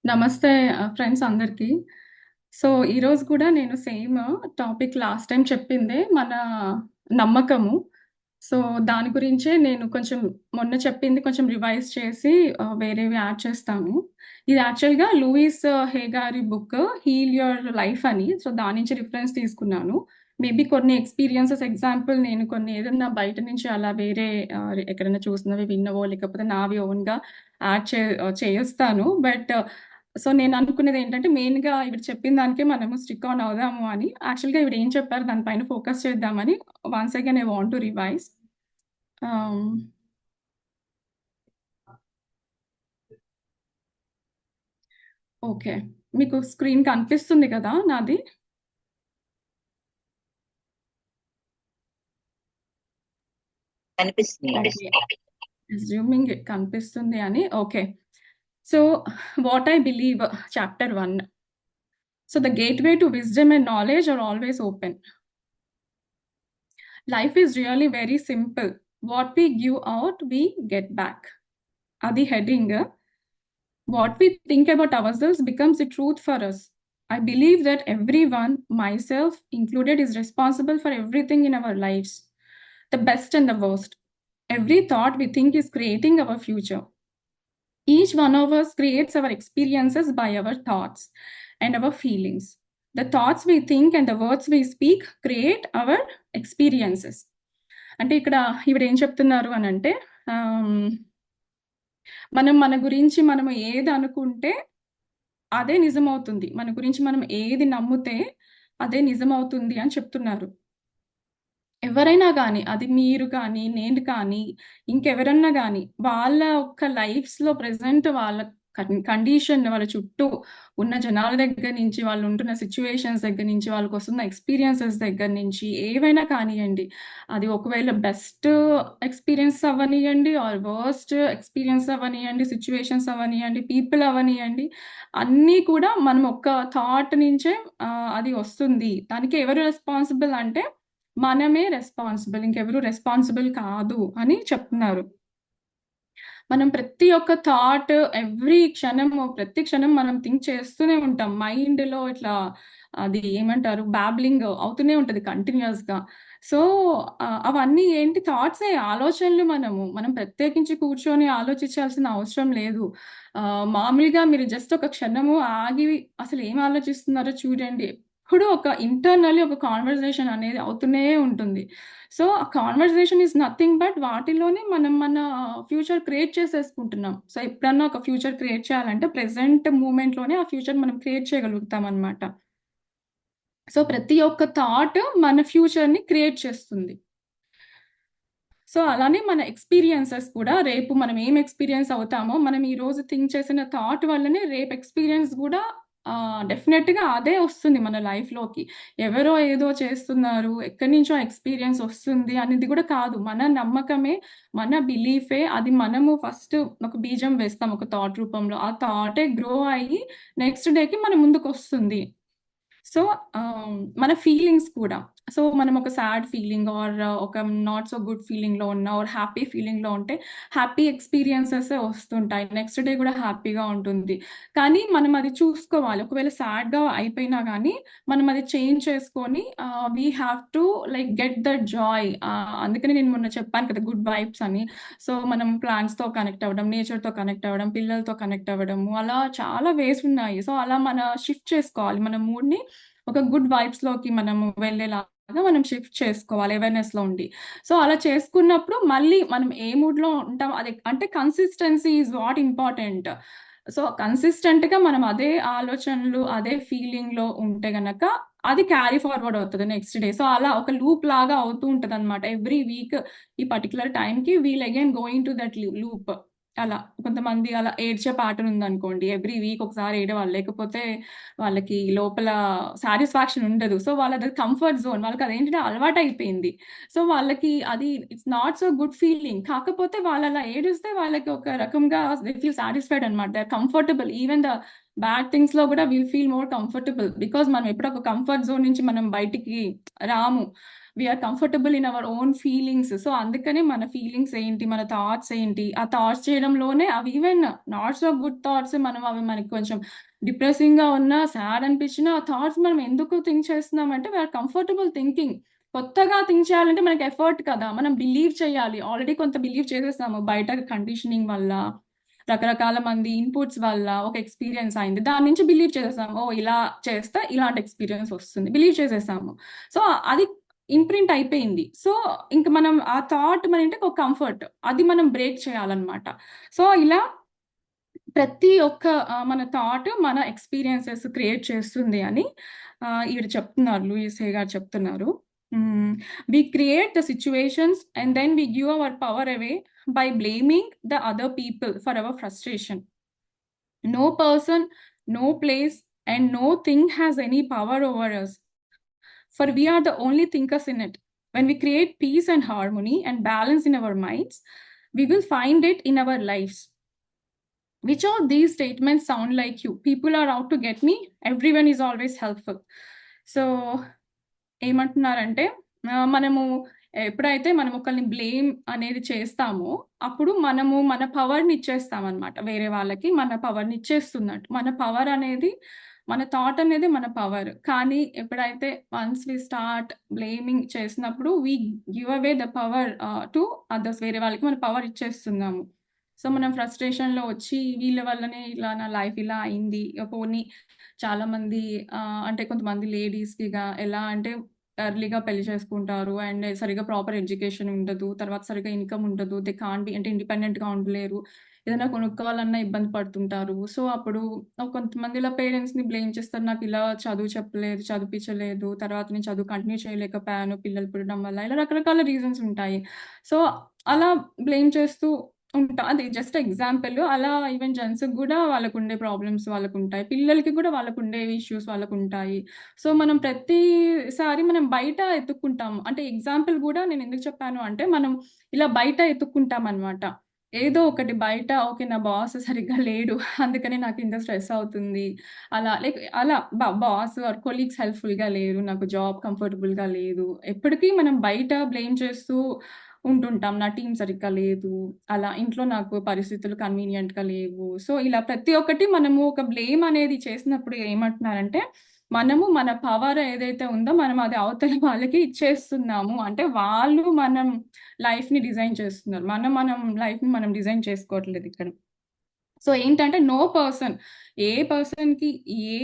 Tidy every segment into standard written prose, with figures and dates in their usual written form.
నమస్తే ఫ్రెండ్స్ అందరికీ. సో, ఈరోజు కూడా నేను సేమ్ టాపిక్ లాస్ట్ టైమ్ చెప్పిందే మన నమ్మకము. సో, దాని గురించే నేను కొంచెం మొన్న చెప్పింది కొంచెం రివైజ్ చేసి వేరేవి యాడ్ చేస్తాను. ఇది యాక్చువల్‌గా లూయిస్ హే గారి బుక్ 'హీల్ యువర్ లైఫ్' అని. సో, దాని నుంచి రిఫరెన్స్ తీసుకున్నాను. మేబీ కొన్ని ఎక్స్‌పీరియన్సెస్ ఎగ్జాంపుల్ నేను కొన్ని ఏదన్నా బయట నుంచి అలా వేరే ఎక్కడైనా చూసినవి విన్నవో లేకపోతే నావి ఓన్‌గా యాడ్ చేస్తాను. సో, నేననుకునేదేంటంటే, మెయిన్‌గా ఈవిడ చెప్పిన దానికే మనము స్టిక్ ఆన్ అవుదాము అని. యాక్చువల్‌గా ఈవిడ ఏం చెప్పారో దాని పైన ఫోకస్ చేద్దామని once again I want to revise. Ah, okay. మీకు స్క్రీన్ కనిపిస్తుంది కదా నాది? కనిపిస్తుంది. ఓకే. అస్యూమింగ్ కనిపిస్తుంది అని. Okay. So, what I believe chapter 1. So, the gateway to wisdom and knowledge are always open. Life is really very simple. What we give out we get back. అది heading. What we think about ourselves becomes the truth for us. I believe that everyone, myself included, is responsible for everything in our lives, the best and the worst. Every thought we think is creating our future. Each one of us creates our experiences by our thoughts and our feelings. The thoughts we think and the words we speak create our experiences. అంటే ఇక్కడ ఈవిడ ఏం చెప్తున్నారు అనంటే ఆహ్, మనం మన గురించి మనం ఏదనుకుంటే అదే నిజమవుతుంది. మన గురించి మనం ఏది నమ్మితే అదే నిజమవుతుంది అని చెప్తున్నారు. ఎవరైనా గాని, అది మీరు కానీ, నేను కానీ, ఇంకెవరన్నా గాని, వాళ్ళ యొక్క లైఫ్స్‌లో ప్రెజెంట్ వాళ్ళ కండిషన్ వాళ్ళ చుట్టూ ఉన్న జనాల దగ్గర నుంచి, వాళ్ళు ఉంటున్న సిట్యుయేషన్స్ దగ్గర నుంచి, వాళ్ళకొస్తున్న ఎక్స్‌పీరియన్సెస్ దగ్గర నుంచి ఏవైనా కానియండి. అది ఒకవేళ బెస్ట్ ఎక్స్‌పీరియన్స్ అవ్వనియండి ఆర్ వర్స్ట్ ఎక్స్‌పీరియన్స్ అవ్వనియండి, సిట్యుయేషన్స్ అవ్వనియండి, పీపుల్ అవ్వనియండి. అన్నీ కూడా మనం ఒక థాట్ నుంచే అది వస్తుంది. దానికి ఎవరు రెస్పాన్సిబుల్ అంటే మనమే రెస్పాన్సిబుల్. ఇంకెవరు రెస్పాన్సిబుల్ కాదు అని చెప్తున్నారు. మనం ప్రతి ఒక్క థాట్ ప్రతి క్షణం మనం థింక్ చేస్తూనే ఉంటాం. మైండ్‌లో ఇట్లా అది ఏమంటారు బాబ్లింగ్ అవుతూనే ఉంటది కంటిన్యూయస్‌గా. సో, అవన్నీ ఏంటి థాట్సే ఆలోచనలు మనం ప్రత్యేకించి కూర్చొని ఆలోచించాల్సిన అవసరం లేదు. మామూలుగా మీరు జస్ట్ ఒక క్షణము ఆగి అసలు ఏం ఆలోచిస్తున్నారో చూడండి. ఎప్పుడూ ఒక ఇంటర్నల్లీ ఒక కన్వర్జేషన్ అనేది అవుతూనే ఉంటుంది. సో, ఆ కన్వర్జేషన్ ఈస్ నథింగ్ బట్ వాటిలోనే మనం మన ఫ్యూచర్ క్రియేట్ చేసేసుకుంటున్నాం. సో, ఎప్పుడన్నా ఒక ఫ్యూచర్ క్రియేట్ చేయాలంటే ప్రెజెంట్ మూమెంట్‌లోనే ఆ ఫ్యూచర్ మనం క్రియేట్ చేయగలుగుతామనమాట. సో, ప్రతి ఒక్క థాట్ మన ఫ్యూచర్‌ని క్రియేట్ చేస్తుంది. సో, అలానే మన ఎక్స్‌పీరియన్సెస్ కూడా రేపు మనం ఏం ఎక్స్‌పీరియన్స్ అవుతామో, మనం ఈరోజు థింక్ చేసిన థాట్ వల్లనే రేపు ఎక్స్‌పీరియన్స్ గూడా డెఫినెట్‌గా అదే వస్తుంది మన లైఫ్‌లోకి. ఎవరో ఏదో చేస్తున్నారు, ఎక్కడి నుంచో ఎక్స్‌పీరియన్స్ వస్తుంది అనేది గూడా కాదు. మన నమ్మకమే, మన బిలీఫే అది మనము ఫస్ట్ ఒక బీజం వేస్తాం ఒక థాట్ రూపంలో. ఆ థాటే గ్రో అయ్యి నెక్స్ట్ డేకి మన ముందుకొస్తుంది. సో, మన ఫీలింగ్స్ కూడా. సో, మనం ఒక సాడ్ ఫీలింగ్ ఆర్ ఒక నాట్ సో గుడ్ ఫీలింగ్‌లో ఉన్నా ఆర్ హ్యాపీ ఫీలింగ్‌లో ఉంటే హ్యాపీ ఎక్స్‌పీరియన్సెసే వస్తుంటాయి. నెక్స్ట్ డే గూడా హ్యాపీగా ఉంటుంది. కానీ మనం అది చూసుకోవాలి. ఒకవేళ సాడ్‌గా అయిపోయినా గానీ, మనం అది చేంజ్ చేసుకొని we have to like get that joy. అందుకనే నేను మొన్న చెప్పాను కదా! గుడ్ వైబ్స్ అని. సో, మనం ప్లాంట్స్‌తో కనెక్ట్ అవ్వడం, నేచర్‌తో కనెక్ట్ అవ్వడం, పిల్లలతో కనెక్ట్ అవ్వడము, అలా చాలా వేస్ ఉన్నాయి. సో, అలా మన షిఫ్ట్ చేసుకోవాలి. మన మూడ్‌ని ఒక గుడ్ వైబ్స్‌లోకి మనము వెళ్ళేలాగా మనం షిఫ్ట్ చేసుకోవాలి అవేర్‌నెస్‌లో ఉండి. సో, అలా చేసుకున్నప్పుడు మళ్ళీ మనం ఏ మూడ్‌లో ఉంటాం అది అంటే consistency is what important. So, కన్సిస్టెంట్‌గా మనం అదే ఆలోచనలు, అదే ఫీలింగ్‌లో ఉంటే గనక అది క్యారీ ఫార్వర్డ్ అవుతది నెక్స్ట్ డే. సో, అలా ఒక లూప్ లాగా అవుతూ ఉంటదనమాట. ఎవ్రీ వీక్ ఈ పర్టిక్యులర్ టైమ్‌కి we'll again going to that loop. అలా. కొంతమంది అలా ఏడ్చే ప్యాటర్న్ ఉందనుకోండి. ఎవ్రీ వీక్ ఒకసారి ఏడవాలి. లేకపోతే వాళ్ళకి లోపల సాటిస్ఫాక్షన్ ఉండదు. సో, వాళ్ళది కంఫర్ట్ జోన్. వాళ్ళకదేంటంటే అలవాటయిపోయింది. సో, వాళ్ళకి అది it's not so good feeling. కాకపోతే వాళ్ళలా ఏడుస్తే వాళ్ళకి ఒక రకంగా దే ఫీల్ సాటిస్ఫైడ్ అనమాట. They are comfortable. Even the bad థింగ్స్‌లో గూడా will feel more comfortable. Because మనం ఎప్పుడో ఒక కంఫర్ట్ జోన్ నుంచి మనం బయటికి రాము. We are comfortable in our own feelings. So అందుకనే మన ఫీలింగ్స్ ఏంటి, మన థాట్స్ ఏంటి, ఆ థాట్స్ చేయడంలోనే అవి even not so good thoughts, మనం అవి మనకి కొంచెం డిప్రెసింగ్ గా ఉన్నా, సాడ్ అనిపించినా ఆ థాట్స్ మనం ఎందుకు థింక్ చేస్తున్నామంటే వీఆర్ కంఫర్టబుల్ థింకింగ్. కొత్తగా థింక్ చేయాలంటే మనకి ఎఫర్ట్ కదా, మనం బిలీవ్ చేయాలి. ఆల్రెడీ కొంత బిలీవ్ చేసేస్తాము బయట కండిషనింగ్ వల్ల, రకరకాల మంది ఇన్పుట్స్ వల్ల ఒక ఎక్స్పీరియన్స్ అయింది, దాని నుంచి బిలీవ్ చేసేసాము. ఓ ఇలా చేస్తే ఇలాంటి ఎక్స్పీరియన్స్ వస్తుంది, బిలీవ్ చేసేసాము. సో అది ఇంప్రింట్ అయిపోయింది. సో ఇంక మనం ఆ థాట్ మన ఇంటికి ఒక కంఫర్ట్, అది మనం బ్రేక్ చేయాలన్నమాట. సో ఇలా ప్రతి ఒక్క మన థాట్ మన ఎక్స్పీరియన్సెస్ క్రియేట్ చేస్తుంది అని ఈవిడ చెప్తున్నారు, లూయిస్ హే గారు చెప్తున్నారు. We create the situations and then we give our power away by blaming the other people for our frustration. No person, no place, and no thing has any power over us, for we are the only thinkers in it. When we create peace and harmony and balance in our minds, we will find it in our lives. Which of these statements sound like you? People are out to get me. Everyone is always helpful. So ఏమంటున్నారంటే మనము ఎప్పుడైతే మనం ఒకరిని blame అనేది చేస్తామో అప్పుడు మనము మన పవర్ని ఇచ్చేస్తాం అనమాట వేరే వాళ్ళకి. మన పవర్ని ఇచ్చేస్తున్నట్టు. మన పవర్ అనేది, మన థాట్ అనేది మన పవర్. కానీ ఎప్పుడైతే వన్స్ వి స్టార్ట్ బ్లేమింగ్ చేసినప్పుడు we give away the power to others. వేరే వాళ్ళకి మన పవర్ ఇచ్చేస్తున్నాము. సో మనం ఫ్రస్ట్రేషన్లో వచ్చి వీళ్ళ వల్లనే ఇలా నా లైఫ్ ఇలా అయింది. పోనీ చాలా మంది అంటే కొంతమంది లేడీస్కిగా ఎలా అంటే ఎర్లీగా పెళ్లి చేసుకుంటారు అండ్ సరిగా ప్రాపర్ ఎడ్యుకేషన్ ఉండదు, తర్వాత సరిగా ఇన్కమ్ ఉండదు, దే కాంట్ బి అంటే ఇండిపెండెంట్గా ఉండలేరు, ఏదైనా కొనుక్కోవాలన్నా ఇబ్బంది పడుతుంటారు. సో అప్పుడు కొంతమంది ఇలా పేరెంట్స్ని బ్లేమ్ చేస్తారు, నాకు ఇలా చదువు చెప్పలేదు, చదివించలేదు, తర్వాత నేను చదువు కంటిన్యూ చేయలేకపోయాను పిల్లలు పుట్టడం వల్ల, ఇలా రకరకాల రీజన్స్ ఉంటాయి. సో అలా బ్లేమ్ చేస్తూ ఉంటా. అది జస్ట్ ఎగ్జాంపుల్. అలా ఈవెన్ జెంట్స్‌కి గూడా వాళ్ళకుండే ప్రాబ్లమ్స్ వాళ్ళకుంటాయి. పిల్లలకి కూడా వాళ్ళకుండే ఇష్యూస్ వాళ్ళకుంటాయి. సో మనం ప్రతిసారి మనం బయట ఎతుక్కుంటాము. అంటే ఎగ్జాంపుల్ గూడా నేను ఎందుకు చెప్పాను అంటే, మనం ఇలా బయట ఎతుక్కుంటామనమాట. ఏదో ఒకటి బయట, ఓకే నా బాస్ సరిగ్గా లేడు, అందుకనే నాకింత స్ట్రెస్ అవుతుంది. అలా బాస్ ఆర్ కొలీగ్స్ హెల్ప్‌ఫుల్‌గా లేరు, నాకు జాబ్ కంఫర్టబుల్‌గా లేదు. ఎప్పటికీ మనం బయట బ్లేమ్ చేస్తూ ఉంటుంటాం. నా టీమ్ సరిగ్గా లేదు, అలా ఇంట్లో నాకు పరిస్థితులు కన్వీనియంట్‌గా లేవు. సో ఇలా ప్రతి ఒక్కటి మనము ఒక బ్లేమ్ అనేది చేసినప్పుడు ఏమంటున్నారంటే, మనము మన పవర్ ఏదైతే ఉందో మనం అది అవతల వాళ్ళకి ఇచ్చేస్తున్నాము. అంటే వాళ్ళు మనం లైఫ్‌ని డిజైన్ చేస్తున్నారు. మనం లైఫ్‌ని మనం డిజైన్ చేసుకోవట్లేదు ఇక్కడ. సో ఏంటంటే నో పర్సన్, ఏ పర్సన్‌కి ఏ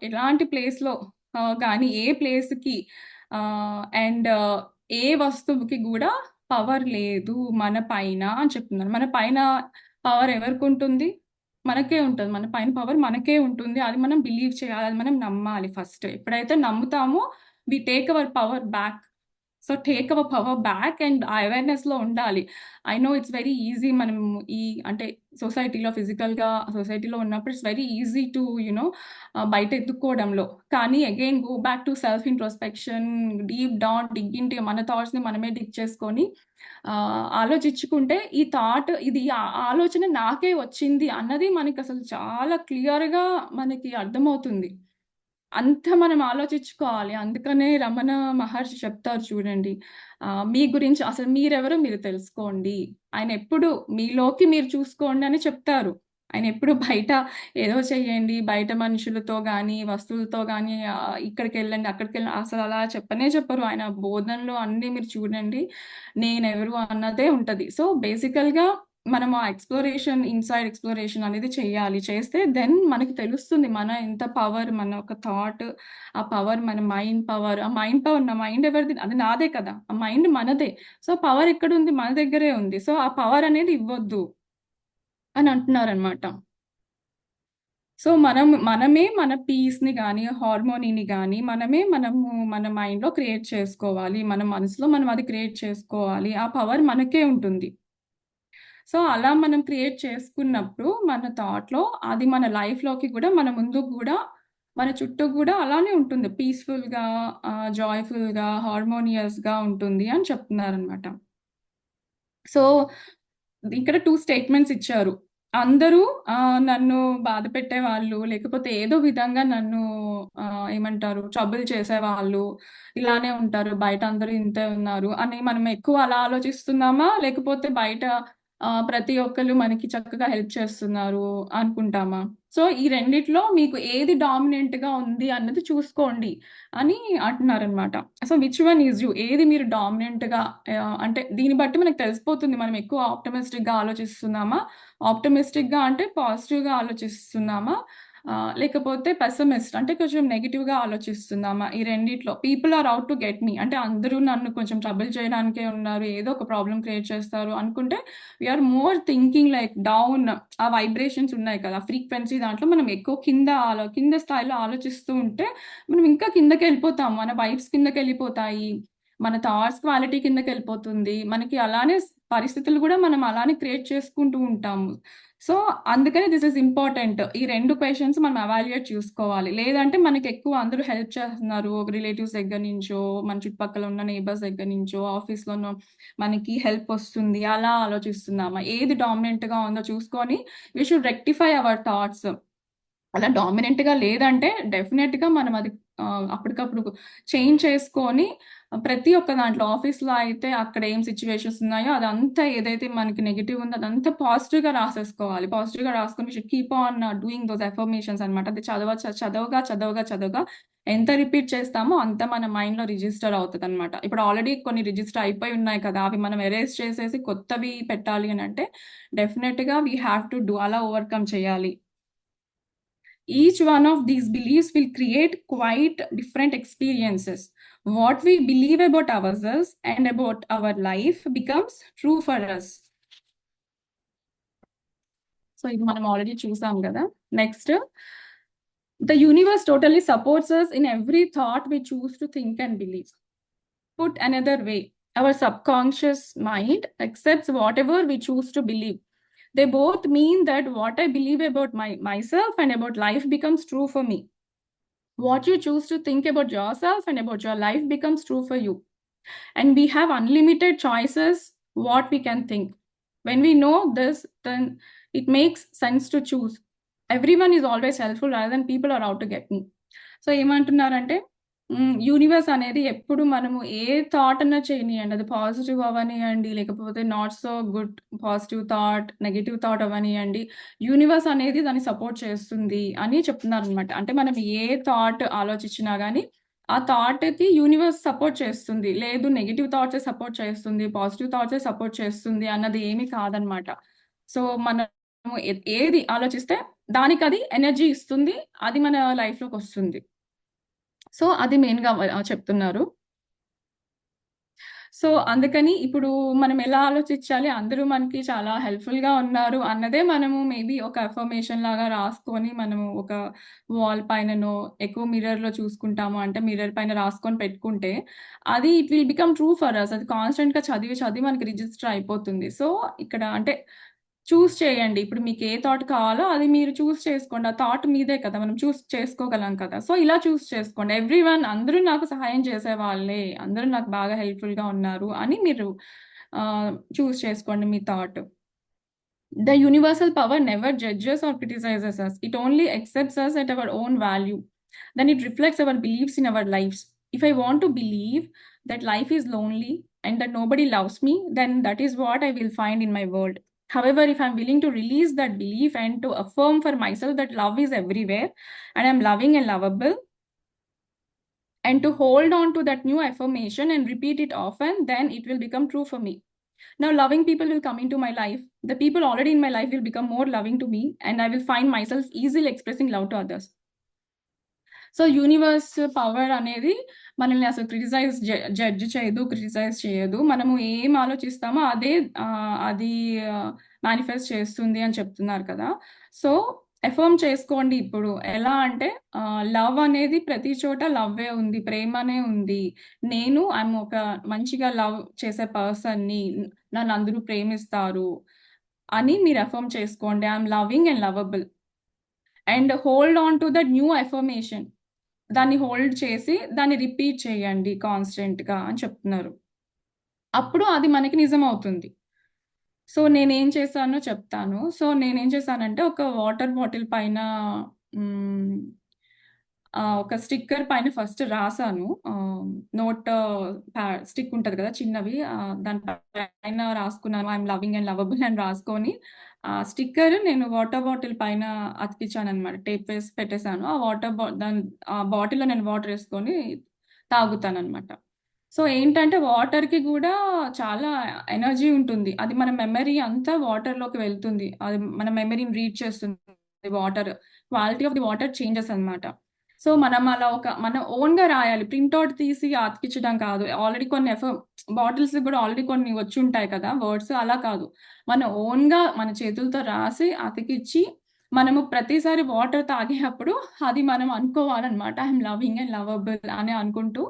ఎలాంటి ప్లేస్‌లో గానీ ఏ ప్లేస్‌కి అండ్ ఏ వస్తువుకి గూడా పవర్ లేదు మన పైన అని చెప్తున్నారు. మన పైన పవర్ ఎవరికుంటుంది? మనకే ఉంటది. మన పైన పవర్ మనకే ఉంటుంది. అది మనం బిలీవ్ చేయాలి. అది మనం నమ్మాలి ఫస్ట్. ఎప్పుడైతే నమ్ముతామో we take our power back. So take our power back and ఆ అవేర్‌నెస్‌లో ఉండాలి. I know it's very easy. మనం ఈ అంటే ఫిజికల్‌గా సొసైటీలో ఉన్నప్పుడు ఇట్స్ వెరీ ఈజీ టు బయట ఎతుక్కోవడంలో. కానీ again go back to self introspection, deep down dig into మన థాట్స్‌ని మనమే డిగ్ చేసుకొని ఆలోచించుకుంటే ఈ థాట్ ఇది ఆలోచన నాకే వచ్చింది అన్నది మనకసలు చాలా క్లియర్‌గా మనకి అర్థమవుతుంది. అంత మనం ఆలోచించుకోవాలి. అందుకనే రమణ మహర్షి చెప్తారు చూడండి, మీ గురించి అసలు మీరెవరో మీరు తెలుసుకోండి. ఆయనెప్పుడు మీలోకి మీరు చూసుకోండి అని చెప్తారు. ఆయనెప్పుడు బయట ఏదో చెయ్యండి, బయట మనుషులతో గానీ, వస్తువులతో గానీ ఇక్కడికెళ్ళండి, అక్కడికెళ్ళండి అసలు అలా చెప్పనే చెప్పరు. ఆయన బోధనలో అన్నీ మీరు చూడండి, నేనెవరు అన్నదే ఉంటది. సో, బేసికల్‌గా మనం ఆ ఇన్సైడ్ ఎక్స్‌ప్లోరేషన్ అనేది చెయ్యాలి. చేస్తే దెన్ మనకి తెలుస్తుంది మన ఎంత పవర్, మన ఒక థాట్, ఆ పవర్ మన మైండ్ పవర్. ఆ మైండ్ పవర్, నా మైండ్ ఎవరిది? అది నాదే కదా! ఆ మైండ్ మనదే. సో, పవర్ ఎక్కడుంది? మన దగ్గరే ఉంది. సో, ఆ పవర్ అనేది ఇవ్వొద్దు అని అంటున్నారనమాట. సో, మనమే మన పీస్‌ని గానీ, హార్మోనీని గానీ మనము మన మైండ్‌లో క్రియేట్ చేసుకోవాలి. మన మనసులో మనం అది క్రియేట్ చేసుకోవాలి. ఆ పవర్ మనకే ఉంటుంది. సో, అలా మనం క్రియేట్ చేసుకున్నప్పుడు మన థాట్‌లో అది మన లైఫ్‌లోకి గూడా, మన ముందుకు గూడా, మన చుట్టూ గూడా అలానే ఉంటుంది. పీస్‌ఫుల్‌గా, జాయ్‌ఫుల్‌గా, హార్మోనియస్‌గా ఉంటుంది అని చెప్తున్నారనమాట. సో, ఇక్కడ 2 స్టేట్మెంట్స్ ఇచ్చారు. అందరూ నన్ను బాధ పెట్టేవాళ్ళు, లేకపోతే ఏదో విధంగా నన్ను ఏమంటారు ట్రబుల్ చేసేవాళ్ళు. ఇలానే ఉంటారు. బయట అందరూ ఇంతే ఉన్నారు అని మనం ఎక్కువ అలా ఆలోచిస్తున్నామా? లేకపోతే బయట ప్రతి ఒక్కళ్ళు మనకి చక్కగా హెల్ప్ చేస్తున్నారు అనుకుంటామా? సో, ఈ రెండిట్లో మీకు ఏది డామినెంట్‌గా ఉంది అన్నది చూసుకోండి అని అంటున్నారనమాట. So, which one is you? ఏది మీరు డామినెంట్‌గా అంటే దీన్ని బట్టి మనకు తెలిసిపోతుంది మనం ఎక్కువ ఆప్టిమిస్టిక్‌గా ఆలోచిస్తున్నామా? ఆప్టిమిస్టిక్‌గా అంటే పాజిటివ్‌గా ఆలోచిస్తున్నామా? లేకపోతే పెస్సిమిస్ట్ అంటే కొంచెం నెగెటివ్‌గా ఆలోచిస్తున్నామా? ఈ రెండిట్లో people are out to get me అంటే అందరూ నన్ను కొంచెం ట్రబుల్ చేయడానికే ఉన్నారు. ఏదో ఒక ప్రాబ్లమ్ క్రియేట్ చేస్తారు అనుకుంటే we are more thinking like down. ఆ వైబ్రేషన్స్ ఉన్నాయి కదా! ఫ్రీక్వెన్సీ దాంట్లో మనం ఎక్కువ కింద స్థాయిలో ఆలోచిస్తూ ఉంటే మనం ఇంకా కిందకెళ్ళిపోతాం. మన వైబ్స్ కిందకెళ్ళిపోతాయి. మన థాట్స్ క్వాలిటీ కిందకెళ్ళిపోతుంది. మనకి అలానే పరిస్థితులు గూడా మనం అలానే క్రియేట్ చేసుకుంటూ ఉంటాము. సో, అందుకని దిస్ ఈస్ ఇంపార్టెంట్. ఈ 2 క్వెషన్స్ మనం ఎవాల్యుయేట్ చూసుకోవాలి. లేదంటే మనకెక్కువ అందరూ హెల్ప్ చేస్తున్నారు. ఒక రిలేటివ్స్ దగ్గర నుంచో, మన చుట్టుపక్కల ఉన్న నైబర్స్ దగ్గర నుంచో, ఆఫీస్‌లోనో మనకి హెల్ప్ వస్తుంది. అలా ఆలోచిస్తున్నామా? ఏది డామినెంట్‌గా ఉందో చూసుకొని we should rectify our thoughts. అలా డామినెంట్‌గా లేదంటే డెఫినెట్‌గా మనం అది అప్పటికప్పుడు చేంజ్ చేసుకొని ప్రతి ఒక్క దాంట్లో ఆఫీస్‌లో అయితే అక్కడ ఏం సిట్యుయేషన్స్ ఉన్నాయో అదంతా ఏదైతే మనకి నెగెటివ్ ఉందో అదంతా పాజిటివ్‌గా రాసేసుకోవాలి. పాజిటివ్‌గా రాసుకొని we should keep on doing those affirmations అనమాట. అది చదవగా ఎంత రిపీట్ చేస్తామో అంత మన మైండ్‌లో రిజిస్టర్ అవుతదనమాట. ఇప్పుడు ఆల్రెడీ కొన్ని రిజిస్టర్ అయిపోయి ఉన్నాయి కదా! అవి మనం ఎరేజ్ చేసేసి కొత్తవి పెట్టాలి అనంటే డెఫినెట్‌గా వి హావ్ టు డూ అలా ఓవర్‌కమ్ చేయాలి. Each one of these beliefs will create quite different experiences. What we believe about ourselves and about our life becomes true for us. So, ఇది మనం ఆల్రెడీ చూసాం కదా! Next the universe totally supports us in every thought we choose to think and believe. Put another way, our subconscious mind accepts whatever we choose to believe. They both mean that what I believe about myself and about life becomes true for me. What you choose to think about yourself and about your life becomes true for you. And we have unlimited choices what we can think. When we know this, then it makes sense to choose. Everyone is always helpful rather than people are out to get me. So ఏమంటున్నారంటే universe అనేది ఎప్పుడు మనము a thought అన్నా చేయనియండి. అది positive అవ్వనియండి, లేకపోతే not so good positive thought, negative thought అవ్వనియండి. Universe అనేది దాన్ని సపోర్ట్ చేస్తుంది అని చెప్తున్నారనమాట. అంటే మనం ఏ థాట్ ఆలోచించినా గానీ, ఆ థాట్‌కి యూనివర్స్ సపోర్ట్ చేస్తుంది. లేదు నెగెటివ్ థాట్సే సపోర్ట్ చేస్తుంది, పాజిటివ్ థాట్సే సపోర్ట్ చేస్తుంది అన్నది ఏమీ కాదనమాట. సో, మనము ఏది ఆలోచిస్తే దానికది ఎనర్జీ ఇస్తుంది. అది మన లైఫ్‌లోకొస్తుంది. సో, అది మెయిన్‌గా చెప్తున్నారు. సో, అందుకని ఇప్పుడు మనం ఎలా ఆలోచించాలి? అందరూ మనకి చాలా హెల్ప్‌ఫుల్‌గా ఉన్నారు అన్నదే మనము మేబీ ఒక అఫర్మేషన్ లాగా రాసుకొని మనము ఒక వాల్ పైననో, ఎక్కువ మిర్రర్‌లో చూసుకుంటాము అంటే మిర్రర్ పైన రాసుకొని పెట్టుకుంటే అది it will become true for us. అది కాన్స్టెంట్‌గా చదివి మనకి రిజిస్టర్ అయిపోతుంది. సో, ఇక్కడ అంటే చూజ్ చేయండి. ఇప్పుడు మీకు ఏ థాట్ కావాలో అది మీరు చూజ్ చేసుకోండి. ఆ థాట్ మీదే కదా! మనం చూజ్ చేసుకోగలం కదా! సో, ఇలా చూజ్ చేసుకోండి. అందరూ నాకు సహాయం చేసేవాళ్ళే. అందరూ నాకు బాగా హెల్ప్‌ఫుల్‌గా ఉన్నారు అని మీరు చూజ్ చేసుకోండి మీ thought. The universal power never judges or criticizes us. It only accepts us at our own value. Then it reflects our beliefs in our lives. If I want to believe that life is lonely and that nobody loves me, then that is what I will find in my world. However, if I'm willing to release that belief and to affirm for myself that love is everywhere and I'm loving and lovable, and to hold on to that new affirmation and repeat it often, then it will become true for me. Now, loving people will come into my life. The people already in my life will become more loving to me, and I will find myself easily expressing love to others. So, universe power అనేది మనల్ని అసలు judge చేయదు, criticise చేయదు. మనము ఏం ఆలోచిస్తామో అదే అది manifest చేస్తుంది అని చెప్తున్నారు కదా! సో, అఫర్మ్ చేసుకోండి ఇప్పుడు. ఎలా అంటే లవ్ అనేది ప్రతి చోట లవ్వే ఉంది. ప్రేమనే ఉంది. ఐయామ్ ఒక మంచిగా లవ్ చేసే పర్సన్‌ని. నన్నందరూ ప్రేమిస్తారు అని మీరు అఫర్మ్ చేసుకోండి. I'm loving and lovable. And hold on to that new affirmation. దాన్ని హోల్డ్ చేసి దాన్ని రిపీట్ చేయండి కాన్స్టెంట్‌గా అని చెప్తున్నారు. అప్పుడు అది మనకి నిజమవుతుంది. సో నేనేం చేశానో చెప్తాను. సో నేనేం చేశానంటే ఒక వాటర్ బాటిల్ పైన హ్మ్. ఒక స్టిక్కర్ పైన ఫస్ట్ రాసాను. నోట్ స్టిక్ ఉంటది కదా! చిన్నవి. దాని పైన రాసుకున్నాను. ఐయామ్ లవింగ్ అండ్ లవబుల్ అని రాసుకొని స్టిక్కర్ నేను వాటర్ బాటిల్ పైన అతికిచ్చాననమాట. టేప్ వేసి పెట్టేసాను. ఆ వాటర్ బా దాన్ ఆ బాటిల్‌లో నేను వాటర్ ఏసుకొని తాగుతాననమాట. సో ఏంటంటే వాటర్‌కి గూడా చాలా ఎనర్జీ ఉంటుంది. అది మన మెమరీ అంతా వాటర్‌లోకి వెళ్తుంది. అది మన మెమరీని రీడ్ చేస్తుంది water. Quality of the water changes అనమాట. సో మనం అలా మన ఓన్‌గా రాయాలి. ప్రింట్ ఔట్ తీసి అతికిచ్చడం కాదు. ఆల్రెడీ కొన్ని బాటిల్స్‌కి గూడా ఆల్రెడీ కొన్ని వచ్చుంటాయి కదా! వర్డ్స్ అలా కాదు. మన ఓన్‌గా మన చేతులతో రాసి అతికిచ్చి మనము ప్రతిసారి వాటర్ తాగేటప్పుడు అది మనం అనుకోవాలనమాట. ఐయామ్ లవింగ్ అండ్ లవబుల్ అని అనుకుంటూ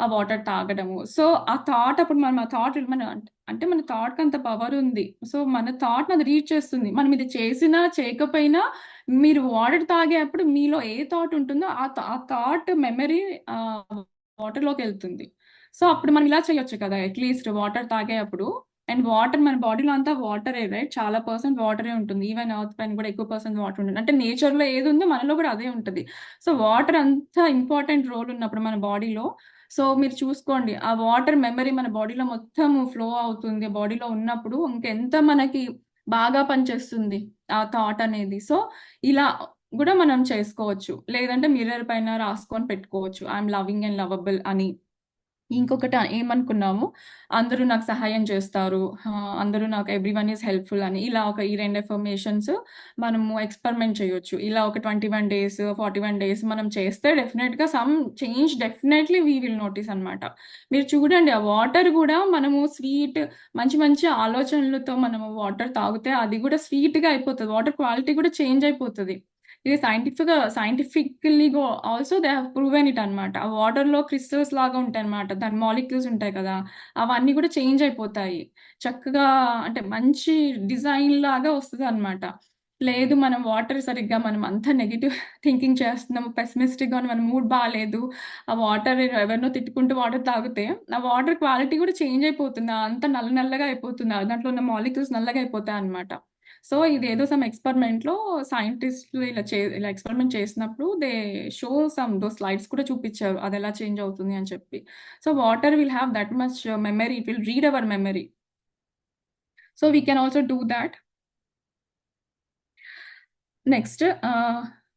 ఆ వాటర్ తాగడము. సో, ఆ థాట్ అప్పుడు మనం ఆ థాట్ మన అంటే మన థాట్‌కి అంత పవర్ ఉంది. సో, మన థాట్‌ని అది రీడ్ చేస్తుంది. మనం ఇది చేసినా, చేయకపోయినా మీరు వాటర్ తాగేప్పుడు మీలో ఏ థాట్ ఉంటుందో ఆ థాట్ మెమరీ వాటర్‌లోకెళ్తుంది. సో, అప్పుడు మనం ఇలా చేయొచ్చు కదా! అట్‌లీస్ట్ వాటర్ తాగేప్పుడు అండ్ వాటర్ మన బాడీలో అంతా వాటరే రైట్. చాలా పర్సెంట్ వాటరే ఉంటుంది. ఈవెన్ ఎర్త్ పైన కూడా ఎక్కువ పర్సెంట్ వాటర్ ఉంటుంది. అంటే నేచర్‌లో ఏదుందో మనలో కూడా అదే ఉంటది. సో, వాటర్ అంత ఇంపార్టెంట్ రోల్ ఉన్నప్పుడు మన బాడీలో సో, మీరు చూసుకోండి. ఆ వాటర్ మెమరీ మన బాడీలో మొత్తము ఫ్లో అవుతుంది. బాడీలో ఉన్నప్పుడు ఇంకెంత మనకి బాగా పనిచేస్తుంది ఆ థాట్ అనేది. సో, ఇలా గూడా మనం చేసుకోవచ్చు. లేదంటే మిర్రర్ పైన రాసుకొని పెట్టుకోవచ్చు. ఐయామ్ లవింగ్ అండ్ లవబుల్ అని. ఇంకొకటి ఏమనుకున్నాము, అందరూ నాకు సహాయం చేస్తారు. అందరూ నాకు ఎవ్రీవన్ ఈస్ హెల్ప్‌ఫుల్ అని. ఇలా ఈ 2 అఫర్మేషన్స్ మనము ఎక్స్‌పెరిమెంట్ చేయొచ్చు. ఇలా ఒక 21 డేస్, 41 డేస్ మనం చేస్తే డెఫినెట్‌గా some change definitely we will notice అనమాట. మీరు చూడండి ఆ వాటర్ గూడా మనము మంచి మంచి ఆలోచనలతో మనము వాటర్ తాగితే అది గూడా స్వీట్‌గా అయిపోతది. వాటర్ క్వాలిటీ గూడా చేంజ్ అయిపోతది. ఇది scientifically also they have proven it అన్నమాట. ఆ వాటర్‌లో క్రిస్టల్స్ లాగా ఉంటాయన్నమాట. దాని మాలిక్యూల్స్ ఉంటాయి కదా! అవన్నీ కూడా చేంజ్ అయిపోతాయి. చక్కగా అంటే మంచి డిజైన్ లాగా వస్తదన్నమాట. లేదు మనం వాటర్ సరిగ్గా మనం అంతా నెగెటివ్ థింకింగ్ చేస్తున్నాము, పెసిమిస్టిక్‌గా మన మూడ్ బాలేదు. ఆ వాటర్ ఎవరినో తిట్టుకుంటూ వాటర్ తాగితే, ఆ వాటర్ క్వాలిటీ కూడా చేంజ్ అయిపోతుంది. అంతా నల్ల నల్లగా అయిపోతుంది. దాంట్లో ఉన్న మాలిక్యూల్స్ నల్లగా అయిపోతాయన్నమాట. సో, ఇదేదో సమ్ ఎక్స్‌పెరిమెంట్‌లో సైంటిస్ట్‌లు ఇలా ఎక్స్‌పెరిమెంట్ చేసినప్పుడు షో దోస్ స్లైడ్స్ కూడా చూపిచ్చారు. అదెలా చేంజ్ అవుతుంది అని చెప్పి. So, water will have that much memory. It will read our memory. So, we can also do that. Next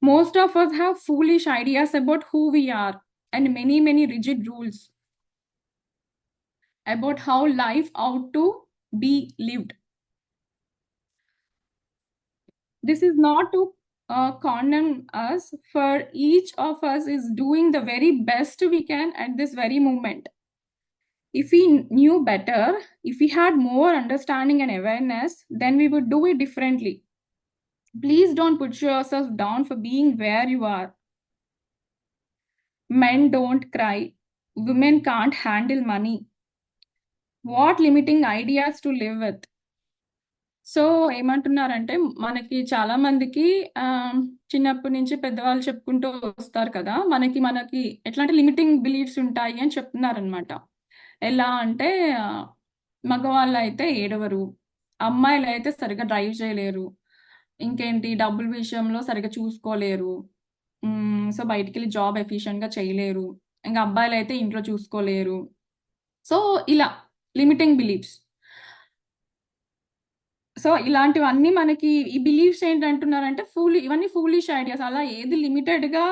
most of us have foolish ideas about who we are and many rigid rules about how life ought to be lived. This is not to condemn us, for each of us is doing the very best we can at this very moment. If we knew better, if we had more understanding and awareness, then we would do it differently. Please don't put yourself down for being where you are. Men don't cry. Women can't handle money. What limiting ideas to live with? So, ఏమంటున్నారంటే, మనకి చాలా మందికి చిన్నప్పటి నుంచి పెద్దవాళ్ళు చెప్పుకుంటూ వస్తారు కదా! మనకి ఎట్లా అంటే లిమిటింగ్ బిలీఫ్స్ ఉంటాయి అని చెప్తున్నారనమాట. ఎలా అంటే మగవాళ్ళైతే ఏడవరు. అమ్మాయిలైతే సరిగ్గా డ్రైవ్ చేయలేరు. ఇంకేంటి డబ్బుల విషయంలో సరిగ్గా చూసుకోలేరు. సో, బయటికెళ్ళి జాబ్ ఎఫిషియెంట్‌గా చేయలేరు. ఇంక అబ్బాయిలైతే ఇంట్లో చూసుకోలేరు. సో, ఇలా లిమిటింగ్ బిలీఫ్స్. సో, ఇలాంటివన్నీ మనకి ఈ బిలీఫ్స్ ఏంటంటున్నారంటే ఇవన్నీ ఫూలిష్ ఐడియాస్. అలా ఏది లిమిటెడ్‌గా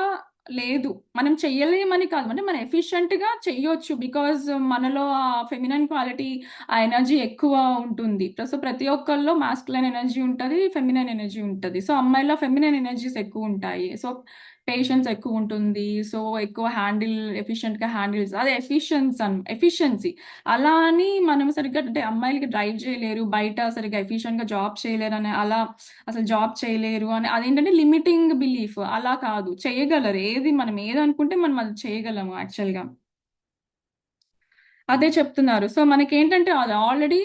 లేదు. మనం చెయ్యలేమని కాదు. అంటే మనం ఎఫిషియెంట్‌గా చెయ్యొచ్చు. బికాజ్ మనలో ఆ ఫెమినైన్ క్వాలిటీ, ఆ ఎనర్జీ ఎక్కువ ఉంటుంది. సో, ప్రతి ఒక్కళ్ళలో మాస్కులైన్ ఎనర్జీ ఉంటది. ఫెమినైన్ ఎనర్జీ ఉంటది. సో, అమ్మాయిల్లో ఫెమినైన్ ఎనర్జీస్ ఎక్కువుంటాయి. సో, పేషెన్స్ ఎక్కువుంటుంది. సో, ఎక్కువ ఎఫిషియెంట్‌గా హ్యాండిల్స్ అది ఎఫిషియన్సీ. అలా అని మనం సరిగ్గా అంటే అమ్మాయిలకి డ్రైవ్ చేయలేరు. బయట సరిగ్గా ఎఫిషియెంట్‌గా జాబ్ చేయలేరని అలా అసలు జాబ్ చేయలేరు అని అదేంటంటే లిమిటింగ్ బిలీఫ్. అలా కాదు. చేయగలరు. మనం ఏదనుకుంటే మనం అది చేయగలము యాక్చువల్‌గా. అదే చెప్తున్నారు. సో, మనకేంటంటే అది ఆల్రెడీ